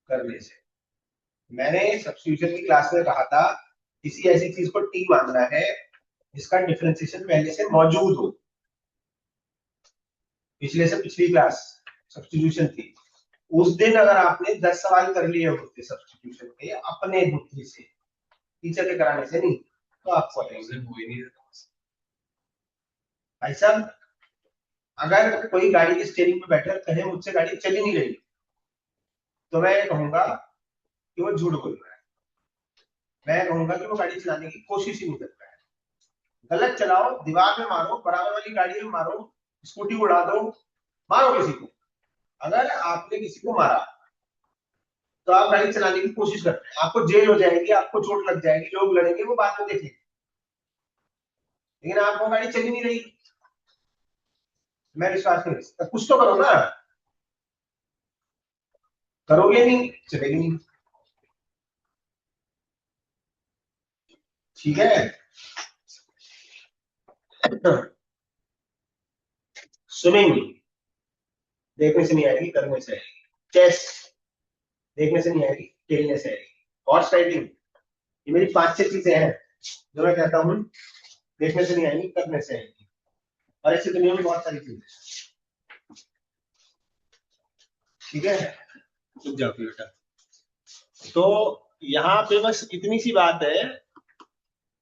करने से मैंने सब्स्टिट्यूशन की क्लास में कहा था, किसी ऐसी चीज को टी मानना है जिसका डिफरेंशिएशन पहले से मौजूद हो। पिछले से पिछली क्लास सब्स्टिट्यूशन थी। उस दिन अगर आपने 10 सवाल कर लिए होते सब्स्टिट्यूशन के अपने बुद्धि से, टीचर के कराने से नहीं, तो आपको भाई साहब, अगर कोई गाड़ी की स्टीयरिंग पे बैठे और कहे मुझसे गाड़ी चल ही नहीं रही, तो मैं कहूंगा कि वो झूठ बोल रहा है। मैं कहूंगा कि वो गाड़ी चलाने की कोशिश ही नहीं कर रहा है। गलत चलाओ, दीवार में मारो, बराबर वाली गाड़ी में मारो, स्कूटी उड़ा दो, मारो किसी को। अगर आपने किसी को मारा तो आप गाड़ी चलाने की कोशिश करते हैं, आपको जेल हो जाएगी, आपको चोट लग जाएगी, लोग लड़ेंगे, वो बात में देखेंगे। लेकिन आपको गाड़ी चली नहीं रही, मैं विश्वास नहीं कर सकता। कुछ तो करो ना, करोगे नहीं चलेगी नहीं। ठीक है। स्विमिंग देखने से नहीं आएगी, करने से आएगी। चेस देखने से नहीं आएगी, खेलने से आएगी। हॉर्स राइडिंग, ये मेरी 5-6 चीजें हैं जो मैं कहता हूँ देखने से नहीं आएगी, करने से आएगी। और ऐसी दुनिया में बहुत सारी चीजें। ठीक है, रुक जाओ बेटा। तो यहाँ पे बस इतनी सी बात है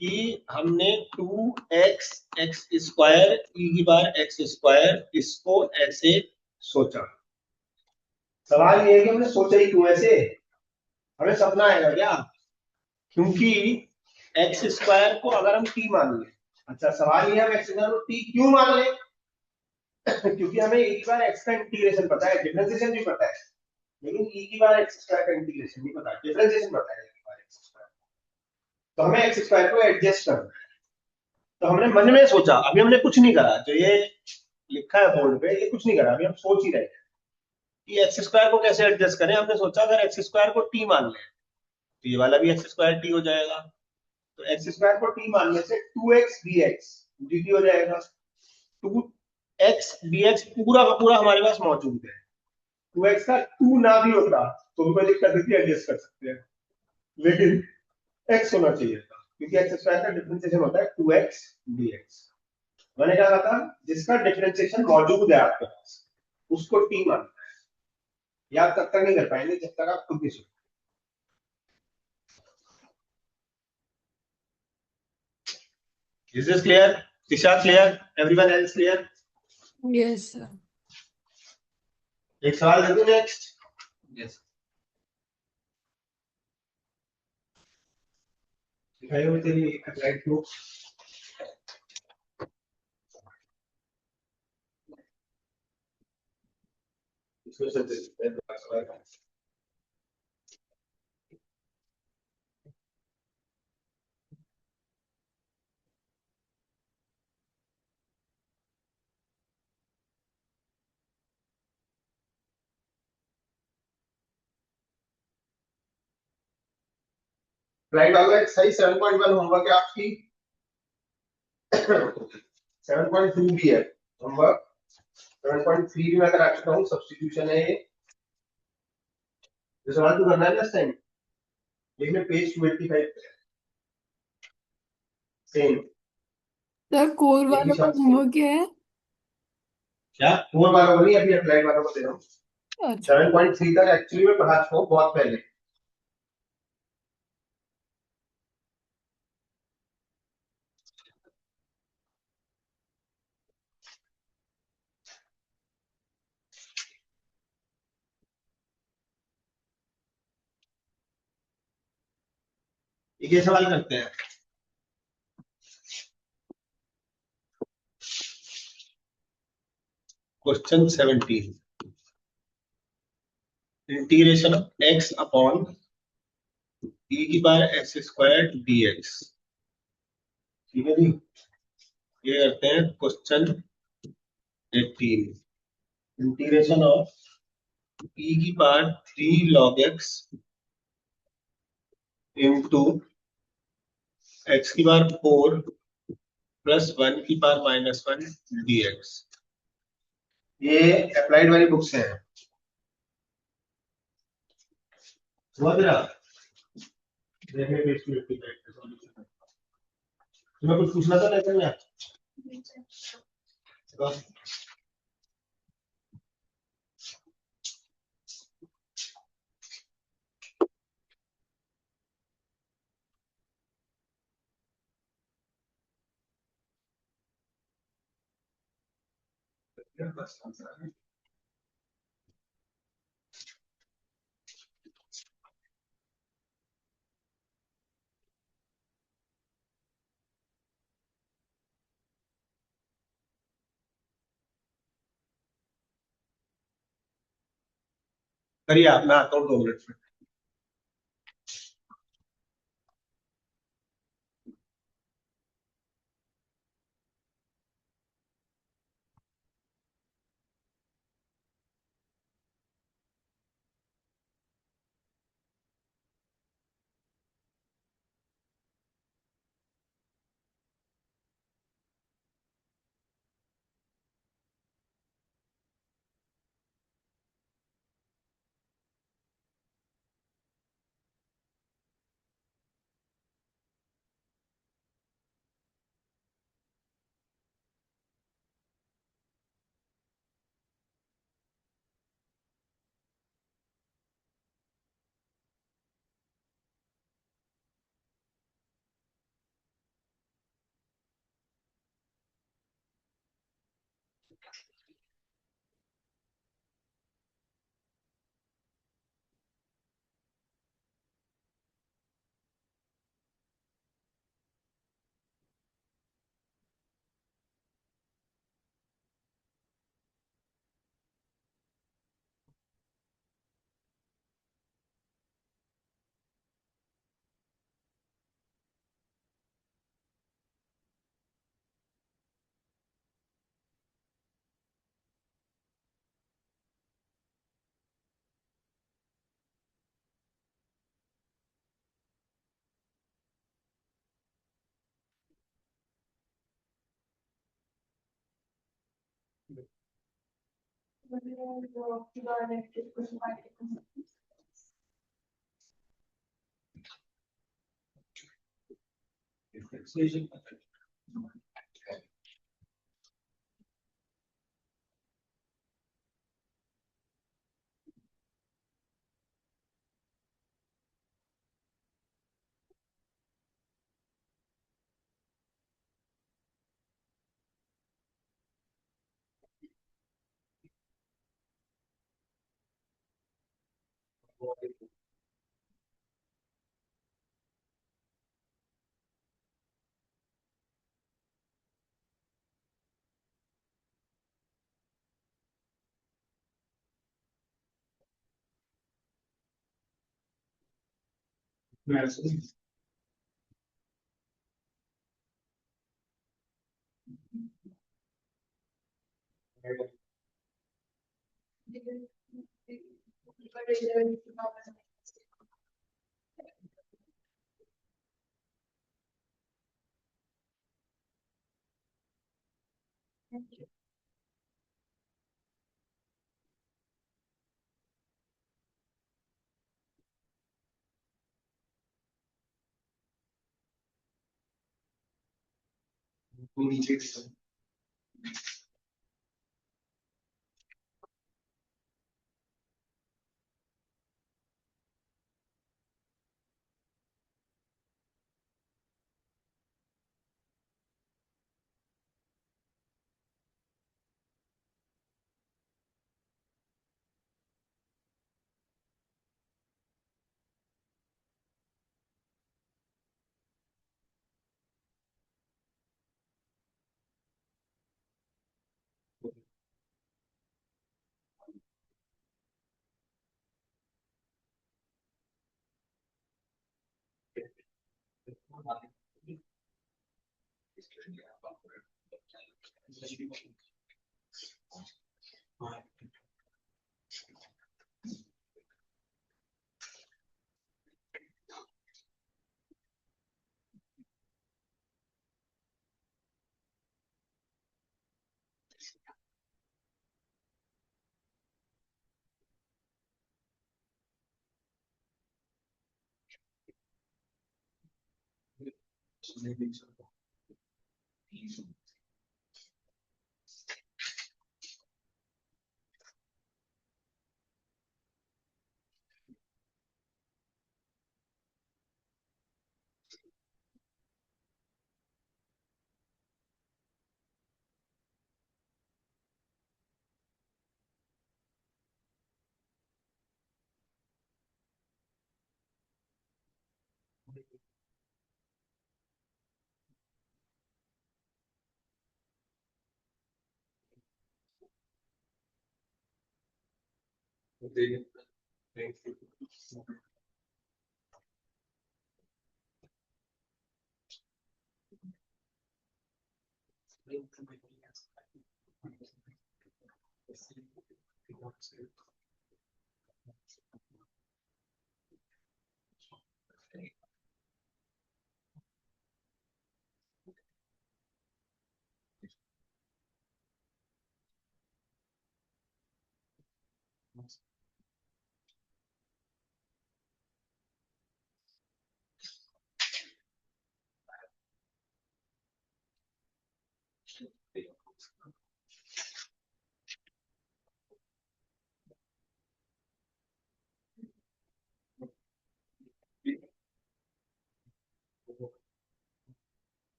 कि हमने 2x x स्क्वायर e⁻x², इसको ऐसे सोचा। सवाल ये है कि हमने सोचा ही क्यों ऐसे? हमें सपना आएगा क्या? क्योंकि x² को अगर हम t मान लें, अच्छा सवाल ये है हम x² को t क्यों मान लें? क्योंकि हमें e⁻x का इंटीग्रेशन पता है, डिफरेंशिएशन भी पता है, लेकिन e⁻x² का इंटीग्रेशन नहीं पता, डिफरेंशिएशन पता है e⁻x²। तो हमें x² को एडजस्ट करना है। तो हमने मन में सोचा, अभी हमने कुछ नहीं करा, जो ये लिखा है बोर्ड पे ये कुछ नहीं करा, अभी हम सोच ही रहे हैं कि x² को कैसे एडजस्ट करें। हमने सोचा अगर x² को t मान लें तो ये वाला भी x² t हो जाएगा। तो x² को t मानने से 2x dx dt हो जाएगा। 2x dx पूरा का पूरा हमारे पास मौजूद है। 2x का 2 ना भी होता तो भी कोई दिक्कत नहीं, एडजस्ट कर सकते हैं, लेकिन x होना चाहिए था, क्योंकि x² का डिफरेंशिएशन होता है 2x dx। मैंने कहा था जिसका डिफरेंशिएशन मौजूद है आपके पास उसको t मानना है। याद तब तक नहीं कर पाएंगे जब तक आप खुद नहीं सोचो। Is this clear? Tisha clear? Everyone else clear? Yes, sir. एक सवाल कर दूं नेक्स्ट? Yes. दिखाई हुई तेरी राइट बुक। इसमें से देखते हैं। राइट वाला एक सही 7.1 होमवर्क है आपकी। 7.2 भी है होमवर्क। 7.3 भी मैं करा चुका हूँ, सब्स्टिट्यूशन है ये। जो सवाल तो करना है ना इस टाइम, देखने पेज 285 पे सेम। सर कोर एक ही वालों का शॉट होमवर्क क्या है? क्या कोर वालों को नहीं, अभी अप्लाइड वालों को दे रहा हूँ। अच्छा 7.3 तक एक्चुअली में पढ़ा चुका हूँ बहुत पहले। ये सवाल करते हैं। Question 17, integration of x upon e⁻x² dx। ठीक है जी, ये करते हैं क्वेश्चन 18 इंटीग्रेशन ऑफ e की power 3 log x into x की पावर 4 प्लस 1 की पावर -1 dx। ये अप्लाइड वाली बुक से है। हुआ तेरा देखने पेज 55 पे सॉल्यूशन। तुम्हें कुछ पूछना था लेसन में? करिए आप, मैं आता हूँ 2 मिनट में।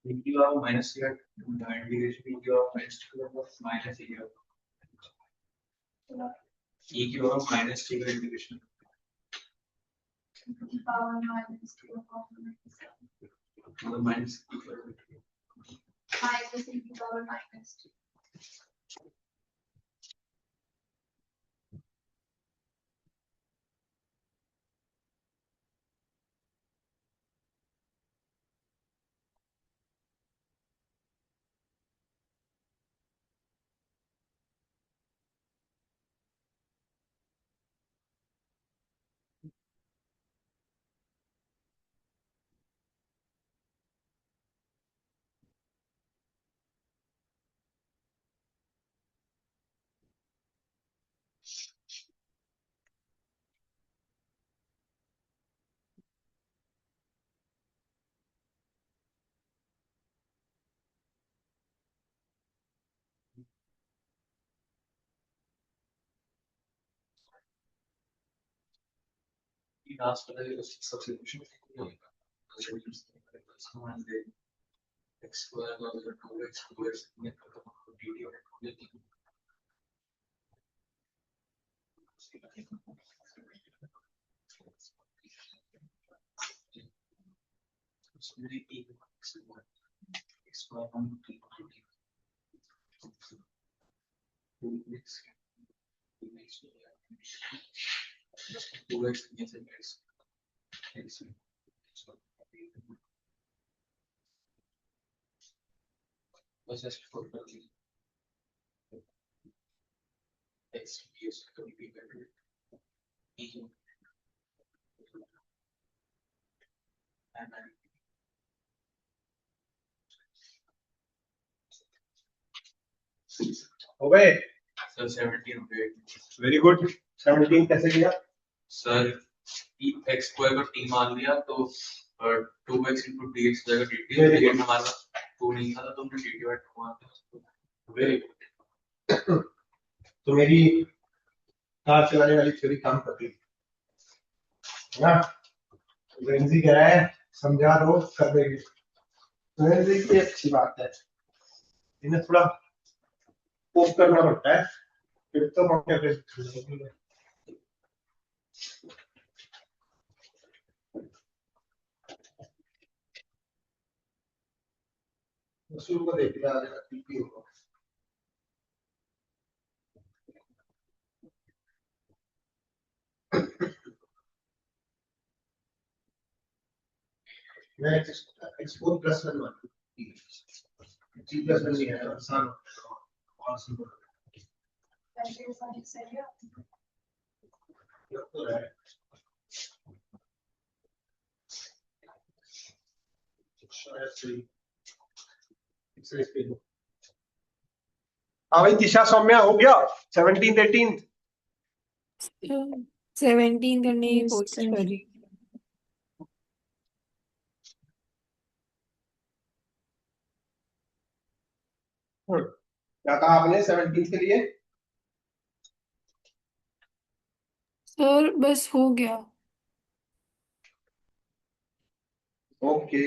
If you have minus here, the integration if you have minus to minus here. E की power minus t का integration. power minus 2 upon मतलब minus minus e की power minus 2. last substitution. X square or 2x squares just for X is going to be better. And then हो गए? sir 17 okay. Very good. 17 कैसे किया? Sir x square का t मान लिया तो 2x into dx जाएगा dt. Very good. लेकिन हमारा 2 नहीं था तो हमने dt by 2 मान लिया. Very good. तो मेरी कार चलाने वाली थ्योरी काम करती है ना? रेंजी कह रहा है समझा दो कर देगी. रेंजी की अच्छी बात है. इन्हें थोड़ा पोक करना पड़ता है फिर तो मौके पे शुरू को देख लिया पीपी होगा. मैं x4 प्लस 1 मान g प्लस 1 नहीं है आसान और सिंपल वैसे सारी सही है। तो है शायद सही एक्सरसाइज पे लो। हाँ भाई दिशा सौम्या हो गया 17th 18th 17 करने की Yes, कोशिश sir. कर रही क्या कहा आपने 17th के लिए सर बस हो गया। Okay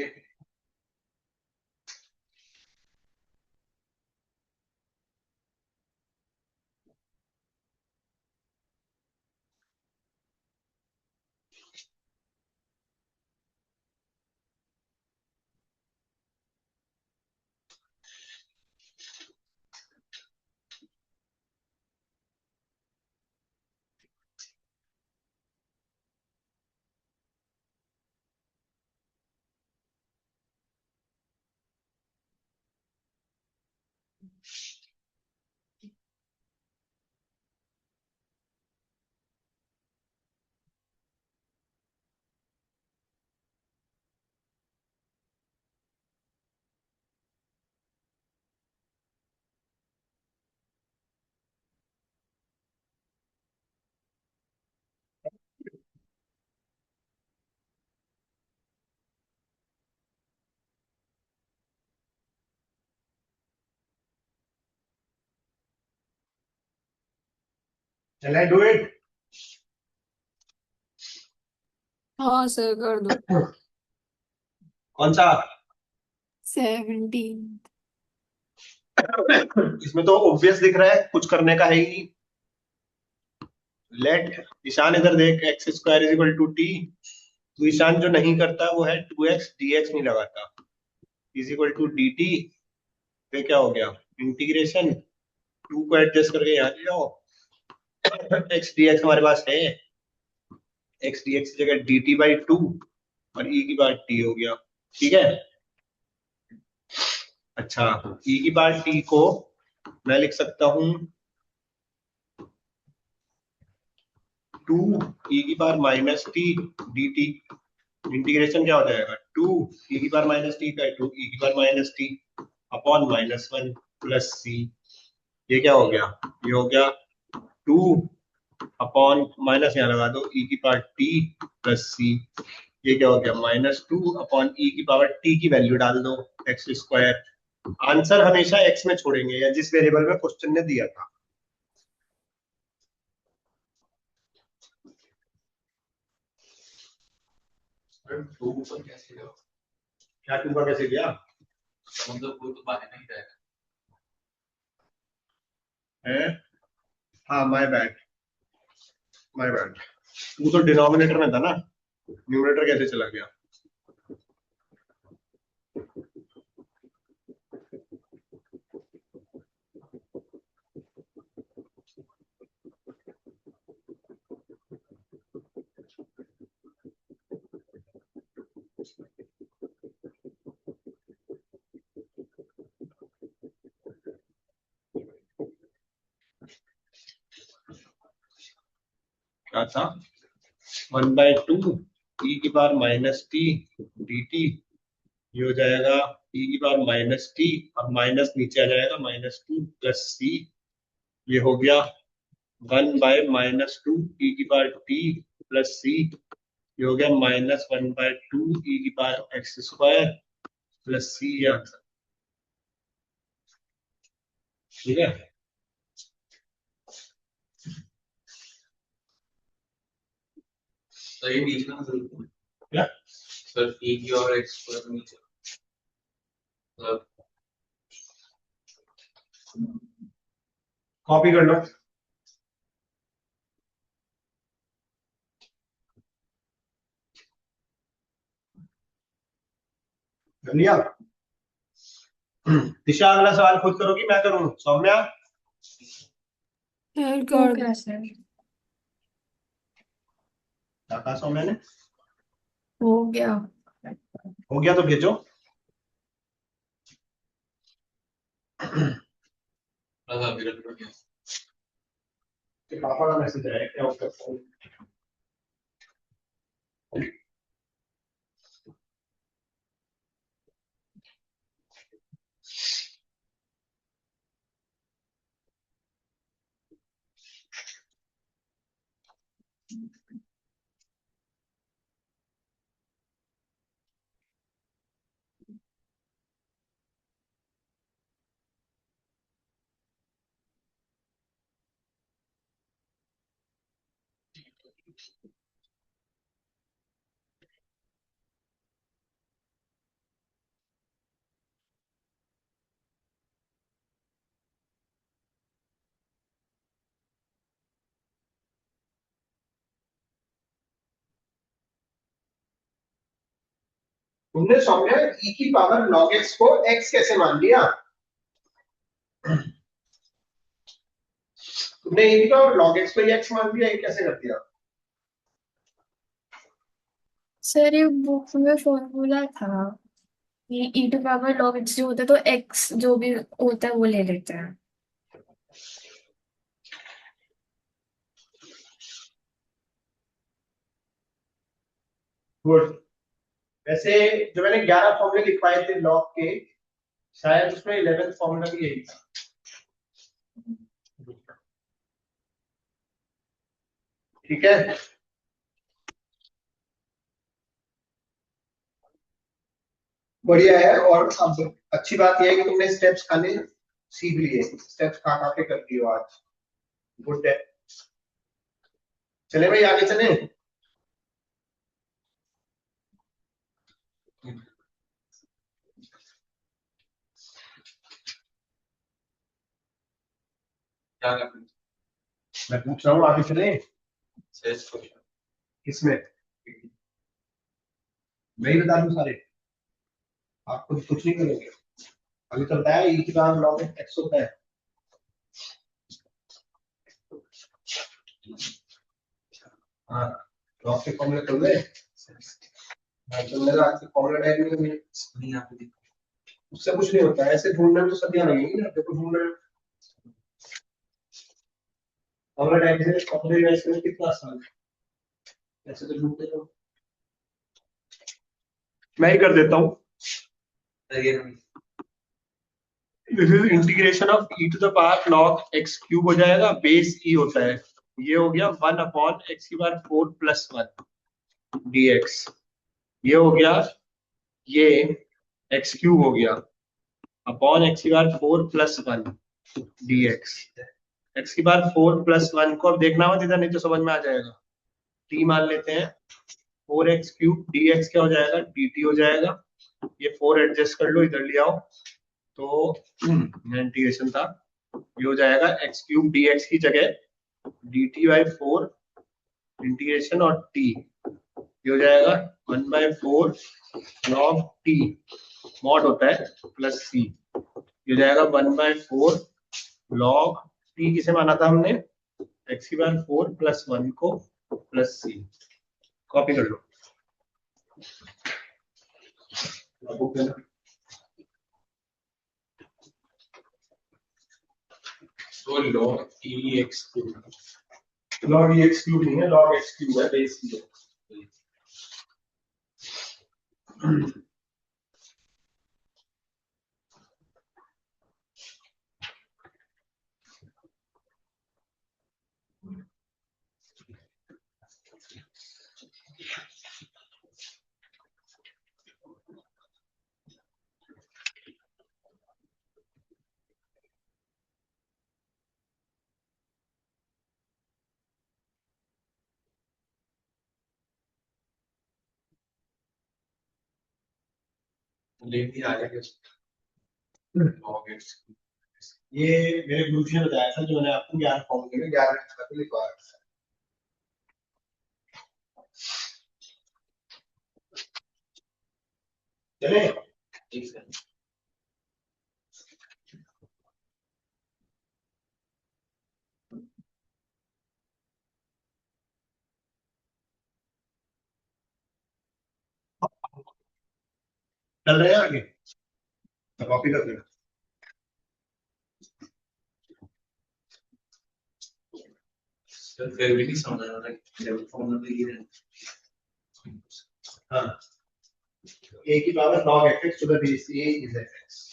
Shall I do it? हाँ सर कर दो। कौन सा 17। इसमें तो ऑब्वियस दिख रहा है कुछ करने का है ही नहीं लेट ईशान इधर देख x square is equal to t तो ईशान जो नहीं करता वो है 2x dx नहीं लगाता इज इक्वल टू dt फिर क्या हो गया इंटीग्रेशन 2 को एडजस्ट करके यहाँ ले जाओ x dx हमारे पास है x dx की जगह dt बाई 2 और e की बार t हो गया ठीक है अच्छा e की बार t को मैं लिख सकता हूं 2 e की power minus T dt integration क्या हो जाएगा 2 e की पावर माइनस टी का 2 e की power minus t upon minus 1 plus C ये क्या हो गया ये हो गया 2 अपॉन माइनस यहाँ लगा दो e की पावर t प्लस सी ये क्या हो गया -2 अपॉन e की पावर t की वैल्यू डाल दो एक्स स्क्वायर आंसर हमेशा x में छोड़ेंगे या जिस वेरिएबल में क्वेश्चन ने दिया था टू ऊपर कैसे गया क्या 2 का कैसे गया मतलब वो तो बाहर नहीं जाएगा है हाँ माय बैड तू तो डिनोमिनेटर में था ना न्यूमरेटर कैसे चला गया क्या था 1/2 e की पावर माइनस टी dt ये हो जाएगा e की पावर माइनस टी और माइनस नीचे आ जाएगा -2 प्लस सी ये हो गया 1/-2 e की पावर t प्लस सी ये हो गया -1/2 e की power x square plus C ये आंसर ठीक है तो ये बीच में जरूर क्या सर e की और x पर नीचे मतलब कॉपी कर लो कर लिया दिशा अगला सवाल खुद करोगी मैं करूं सौम्या सर हो कर गया दो। सर। क्या कहा सौम्या ने हो गया हो गया तो भेजो। पापा का मैसेज आया क्या उसका फोन। तुमने सौम्या e की पावर log x को x कैसे मान लिया। तुमने e की पावर log x को ही x मान लिया, ये कैसे कर दिया। सर ये बुक में फॉर्मूला था, ये ई टू पावर लॉग एक्स जो होता है तो एक्स जो भी होता है वो ले लेते हैं। गुड। वैसे जो मैंने 11 फॉर्मूले लिखवाए थे log के, शायद उसमें 11th फॉर्मूला भी यही था। ठीक है, बढ़िया है। और अब अच्छी बात यह है कि तुमने स्टेप्स खाने सीख लिए, स्टेप्स खा खा के कर दिए हो आज। गुड है। चले भाई आगे चले। क्या करना है? मैं पूछ रहा हूँ आगे चले। शेष क्वेश्चन। किसमें मैं ही बता दूं सारे, आप कुछ नहीं करोगे। अभी तो बताया e की पावर log x होता है। हाँ, log के फॉर्मूले कर ले। तो मेरा आपके फॉर्मूला टाइप में नहीं यहाँ पे देखो। उससे कुछ नहीं होता है, ऐसे ढूंढने में तो सदियां लगेंगी ना, देखो ढूंढने में। फॉर्मूला टाइप से फॉर्मूले में इसमें कितना आसान है, ऐसे तो ढूंढते रहो। मैं ही कर देता हूँ। तो ये नहीं। This is integration of e to the power log x cube हो जाएगा, बेस e होता है। ये हो गया 1 अपॉन x की पावर 4 प्लस 1 dx। ये हो गया, ये x क्यूब हो गया अपॉन x की पावर 4 प्लस 1 dx। x की पावर 4 प्लस 1 को अब देखना मत इधर, नहीं तो समझ में आ जाएगा। t मान लेते हैं, 4x क्यूब dx क्या हो जाएगा, dt हो जाएगा। ये 4 एडजस्ट कर लो, इधर ले आओ। तो इंटीग्रेशन था, ये हो जाएगा x क्यूब dx की जगह dt बाई 4 इंटीग्रेशन और t, ये हो जाएगा 1 बाई 4 log t मॉड होता है प्लस c। ये हो जाएगा 1 बाई 4 log t, किसे माना था हमने, x की बार 4 प्लस 1 को प्लस c। कॉपी कर लो। तो log e x cube. log x cube नहीं है, log x क्यूब है, बेस की है। लेके आ जाएगा log x क्यूब। ये मेरे गुरु जी ने बताया था, जो मैंने आपको 11 फॉर्मूले में 11 लिखवाया था। चले। ठीक है। चल रहे हैं आगे, तो कॉपी कर देना। सर फिर भी नहीं समझ आ रहा है जब फॉर्मूला पे ये है। हाँ, a की power log fx to the base a is fx।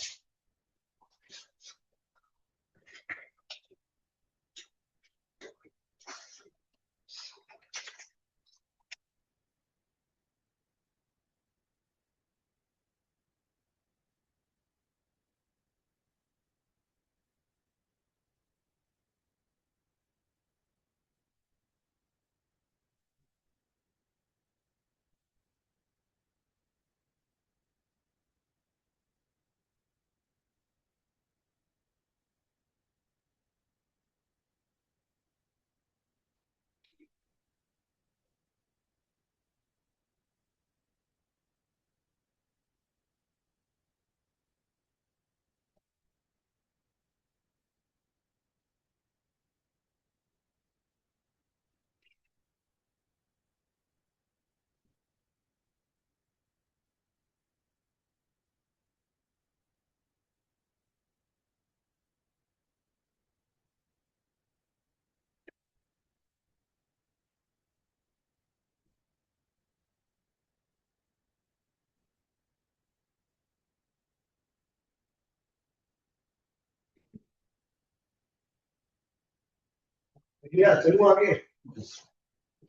भैया चलूं आगे,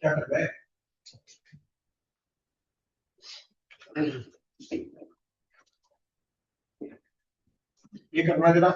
क्या कर रहा है? ये करना जरा।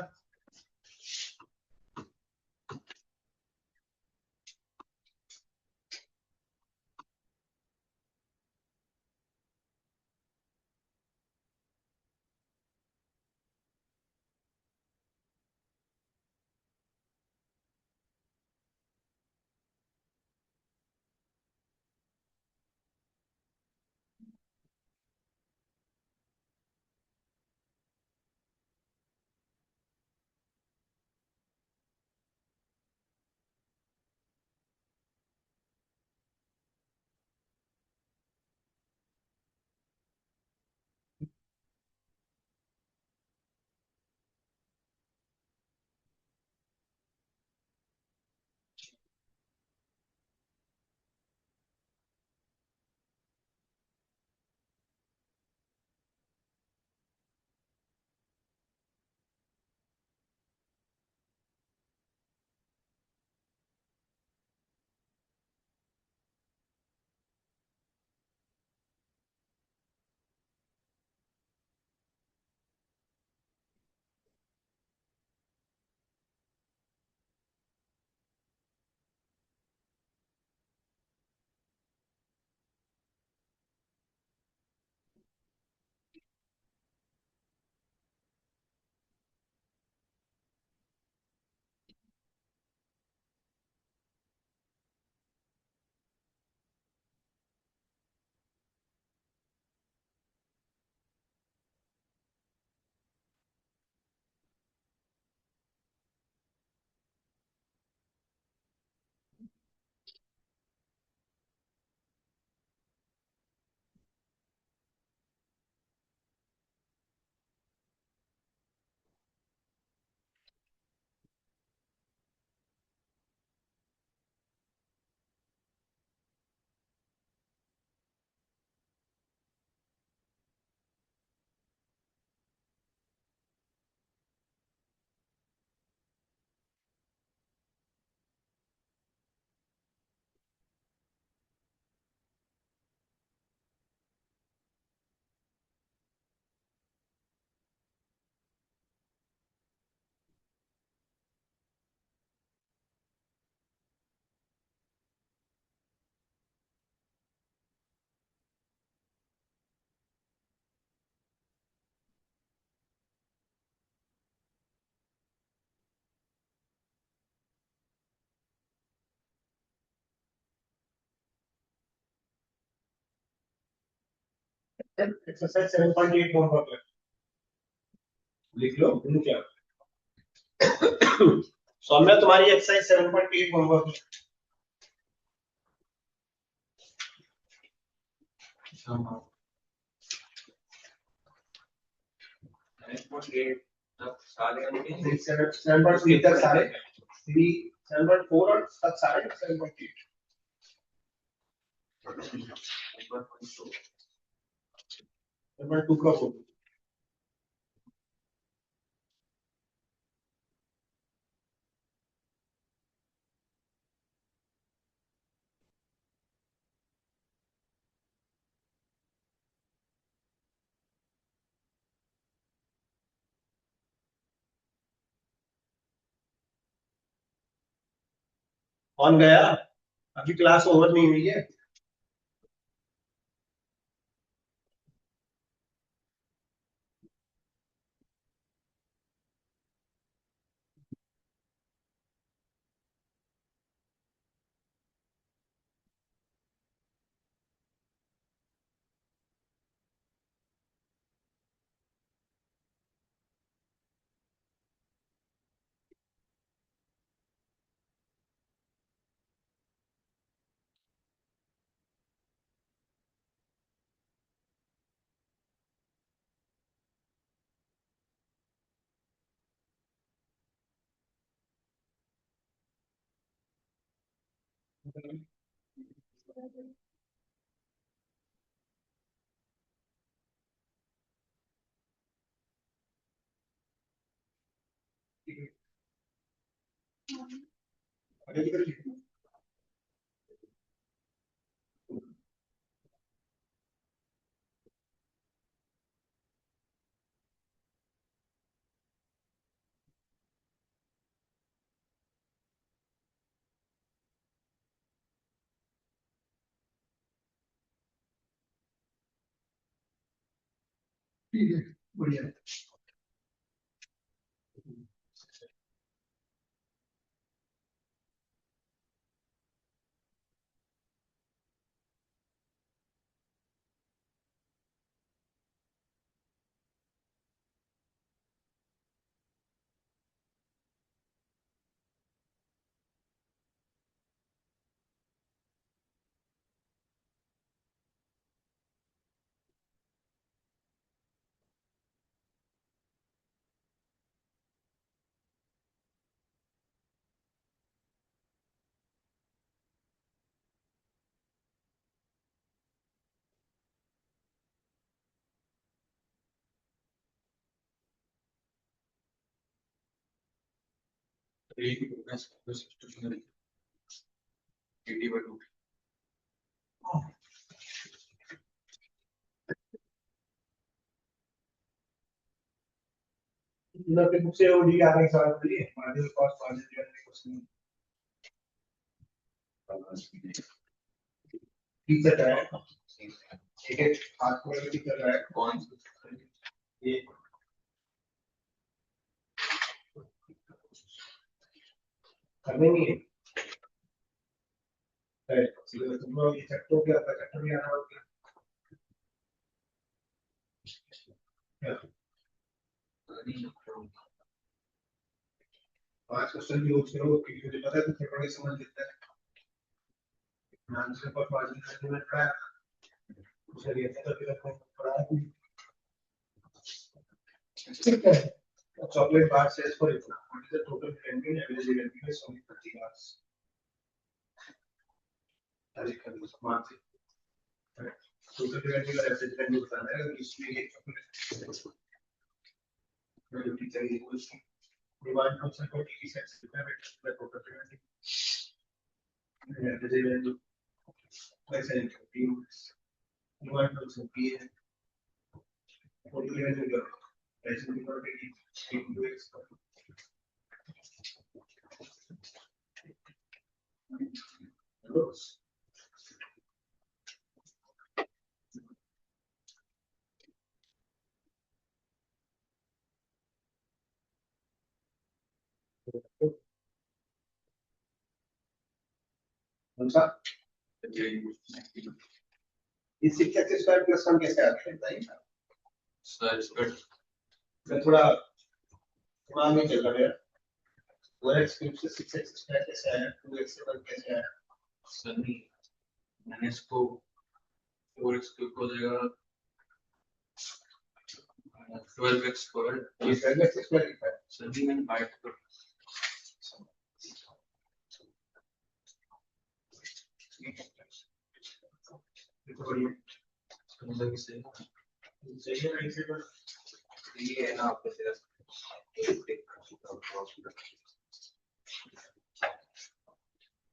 एक्सरसाइज 7.8 होमवर्क है, लिख लो। तुम क्या सौम्या, तुम्हारी एक्सरसाइज 7.8 होमवर्क है। हाँ 9.8 तक सारे अंक हैं। 7.3 तक सारे 7.4 और तक सारे 7.8 7.2 का हो कौन गया अभी क्लास ओवर नहीं हुई है बढ़िया बुक से ओडी आ गई सवाल के लिए मार्जिनल कॉस्ट मार्जिनल क्वेश्चन ठीक चल रहा है ठीक है आपको भी ठीक चल रहा है कौन ये करने नहीं है तुम लोग ये चैप्टर के अंदर चैप्टर में आना होगा पांच क्वेश्चन भी यूज करो क्योंकि मुझे पता है कि थोड़ा ही समझ लेता है आंसर पर मार्जिन करने में पड़ा उसे ये तो फिर अपने पड़ा है ठीक है चॉकलेट बार सेल्स फॉर इतना what is the total pending available in US only 30 bars अरे कर समान से टोटल पेंडिंग का एवरेज वैल्यू बताना है अगर इसमें ये चॉकलेट वैल्यू चाहिए कुछ डिमांड फंक्शन को टीवी सेट से parameter total pending average value वैसे डिमांड फंक्शन पी है टोटल वैल्यू ऐसे डिमांड की इनटू एक्स कौन सा इस शिक्षक के स्क्वायर प्लस 1 कैसे आता है बताइए मैं थोड़ा दिमाग में चल रहा है 4x क्यूब से 6x स्क्वायर कैसे आया 2x से 1 कैसे आया सनी मैंने इसको 4x क्यूब हो जाएगा 12x squared. ये 12x स्क्वायर लिखा है। सभी मैंने बाइट कर सही है राइट साइड पर। ये है ना आपके सिर्फ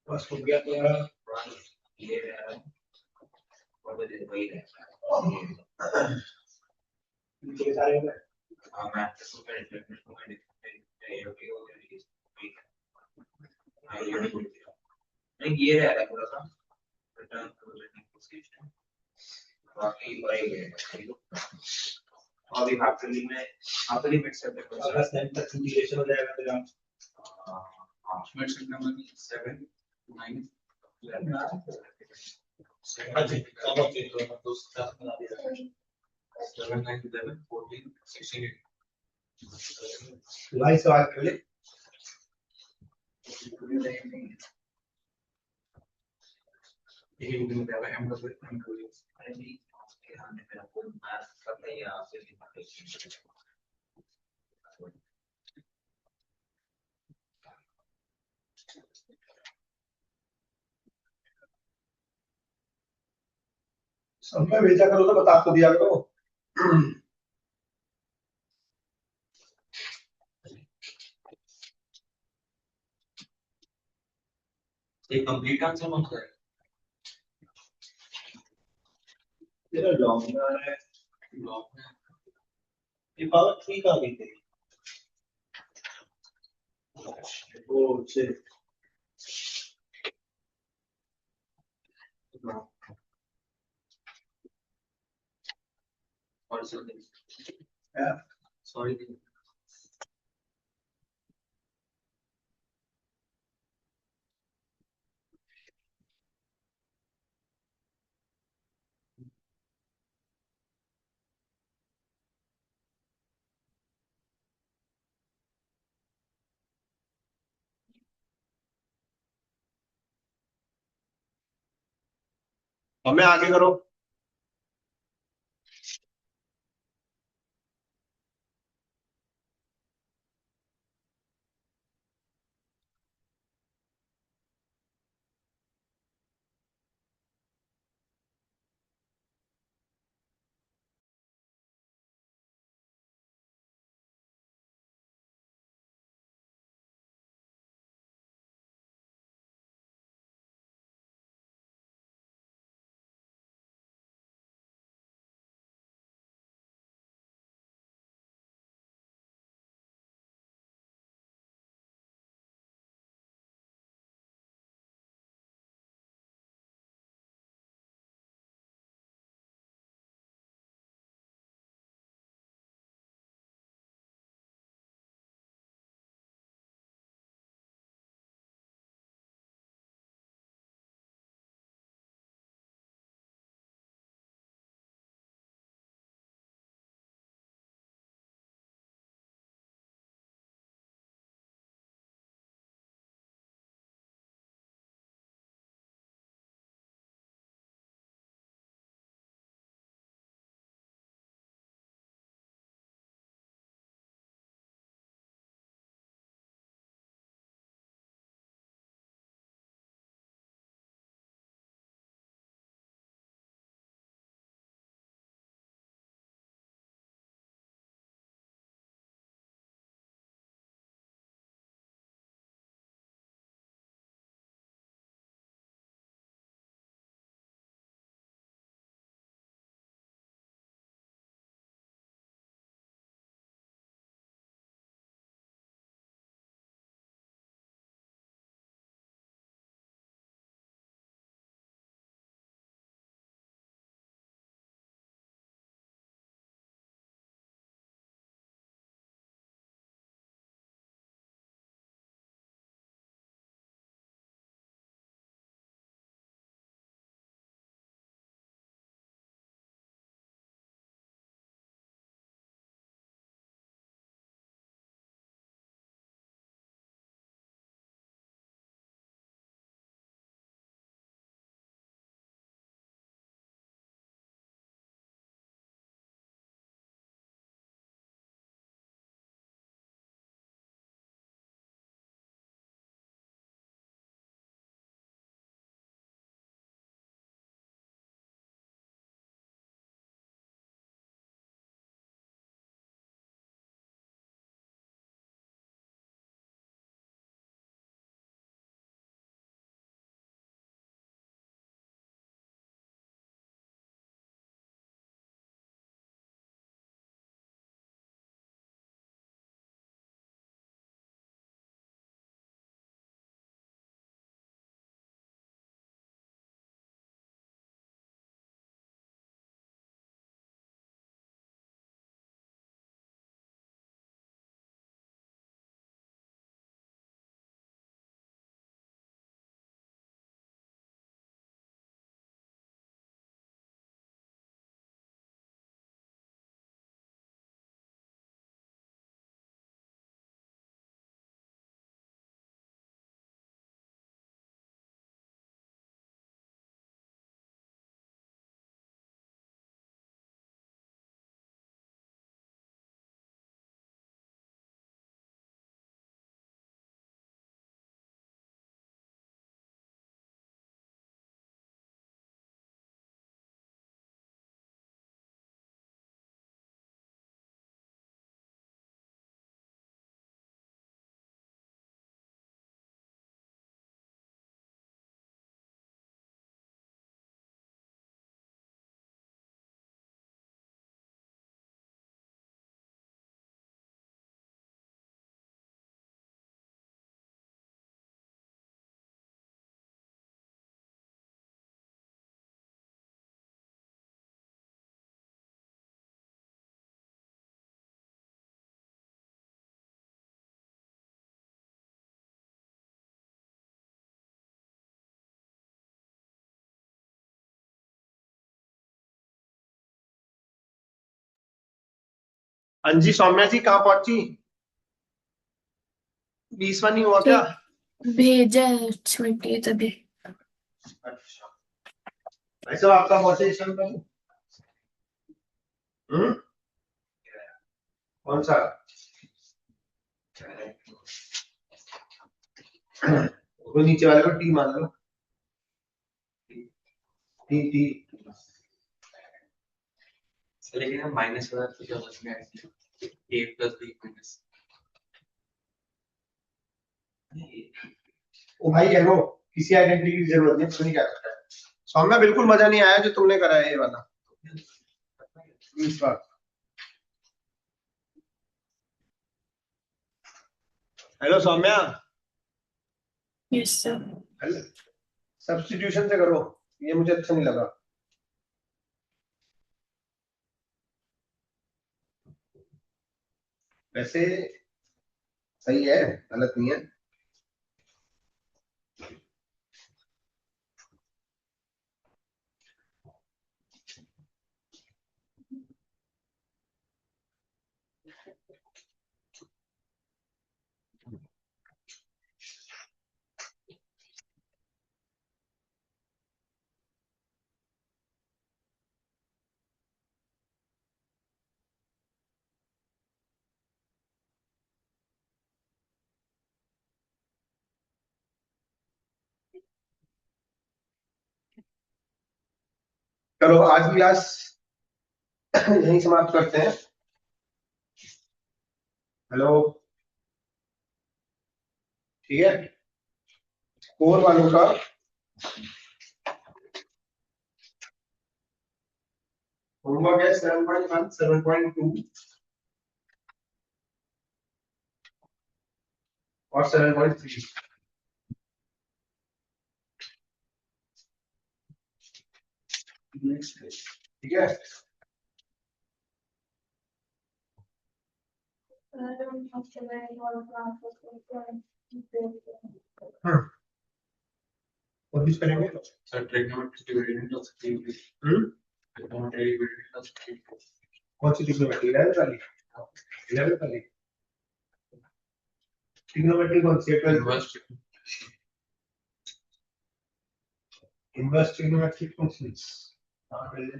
बस हो गया तो यार। ये है और ये वही है ये सारे हो गए। मैं तो मैंने नहीं ये है थोड़ा सा रिटर्न पोजीशन बाकी वही है अभी एक्चुअली में आपके लिमिट से अगर सेंटर इंटीग्रेशन हो जाएगा तो हम मिड नंबर 7 9 अच्छा कवर चेंज होगा तो उसका बना दिया 7 9 11 14 16 लाइन से आगे पहले ये भी मुझे लगा हम लोग हम लोग अरे नहीं के हमने फिर आपको मैथ करना है आपसे सबका भेजा करो तो बता तो दिया करो। एक कंप्लीट आंसर कौन सा है तेरा लॉन्ग में है ब्लॉक में ये पावर 3 का भी थे वो से और है सॉरी हमें आगे करो। अंजी सौम्या जी कहाँ पहुंची? 20वां नहीं हुआ क्या? भेजा है छोटी तभी। अच्छा, वैसे आपका मोटिवेशन का कौन सा? वो नीचे वाले को टी मान लो। टी टी लेकिन हम माइनस वाला तो क्या उसमें a plus b minus O भाई हेलो, किसी आइडेंटिटी की जरूरत नहीं, तुम क्या करता है? सौम्या बिल्कुल मजा नहीं आया जो तुमने करा है ये वाला इस बार। Hello Saumya, yes sir. Substitution से करो, ये मुझे अच्छा नहीं लगा। वैसे सही है, गलत नहीं है। चलो आज की क्लास यहीं समाप्त करते हैं। हेलो, ठीक है, कोर वालों का होमवर्क है 7.1 7.2 और 7.3, ठीक है। कोशिश करेंगे। Sir trigonometric dividend of trigonometric dividend of कौन सी ट्रिग्नोमेट्री? 11 वाली? 11 वाली ट्रिग्नोमेट्री कौन सी है? 12? इनवर्स इनवर्स ट्रिग्नोमेट्री कौन सी? हाँ पहले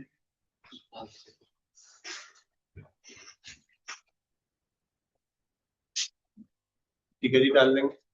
ठीक है जी, डाल देंगे।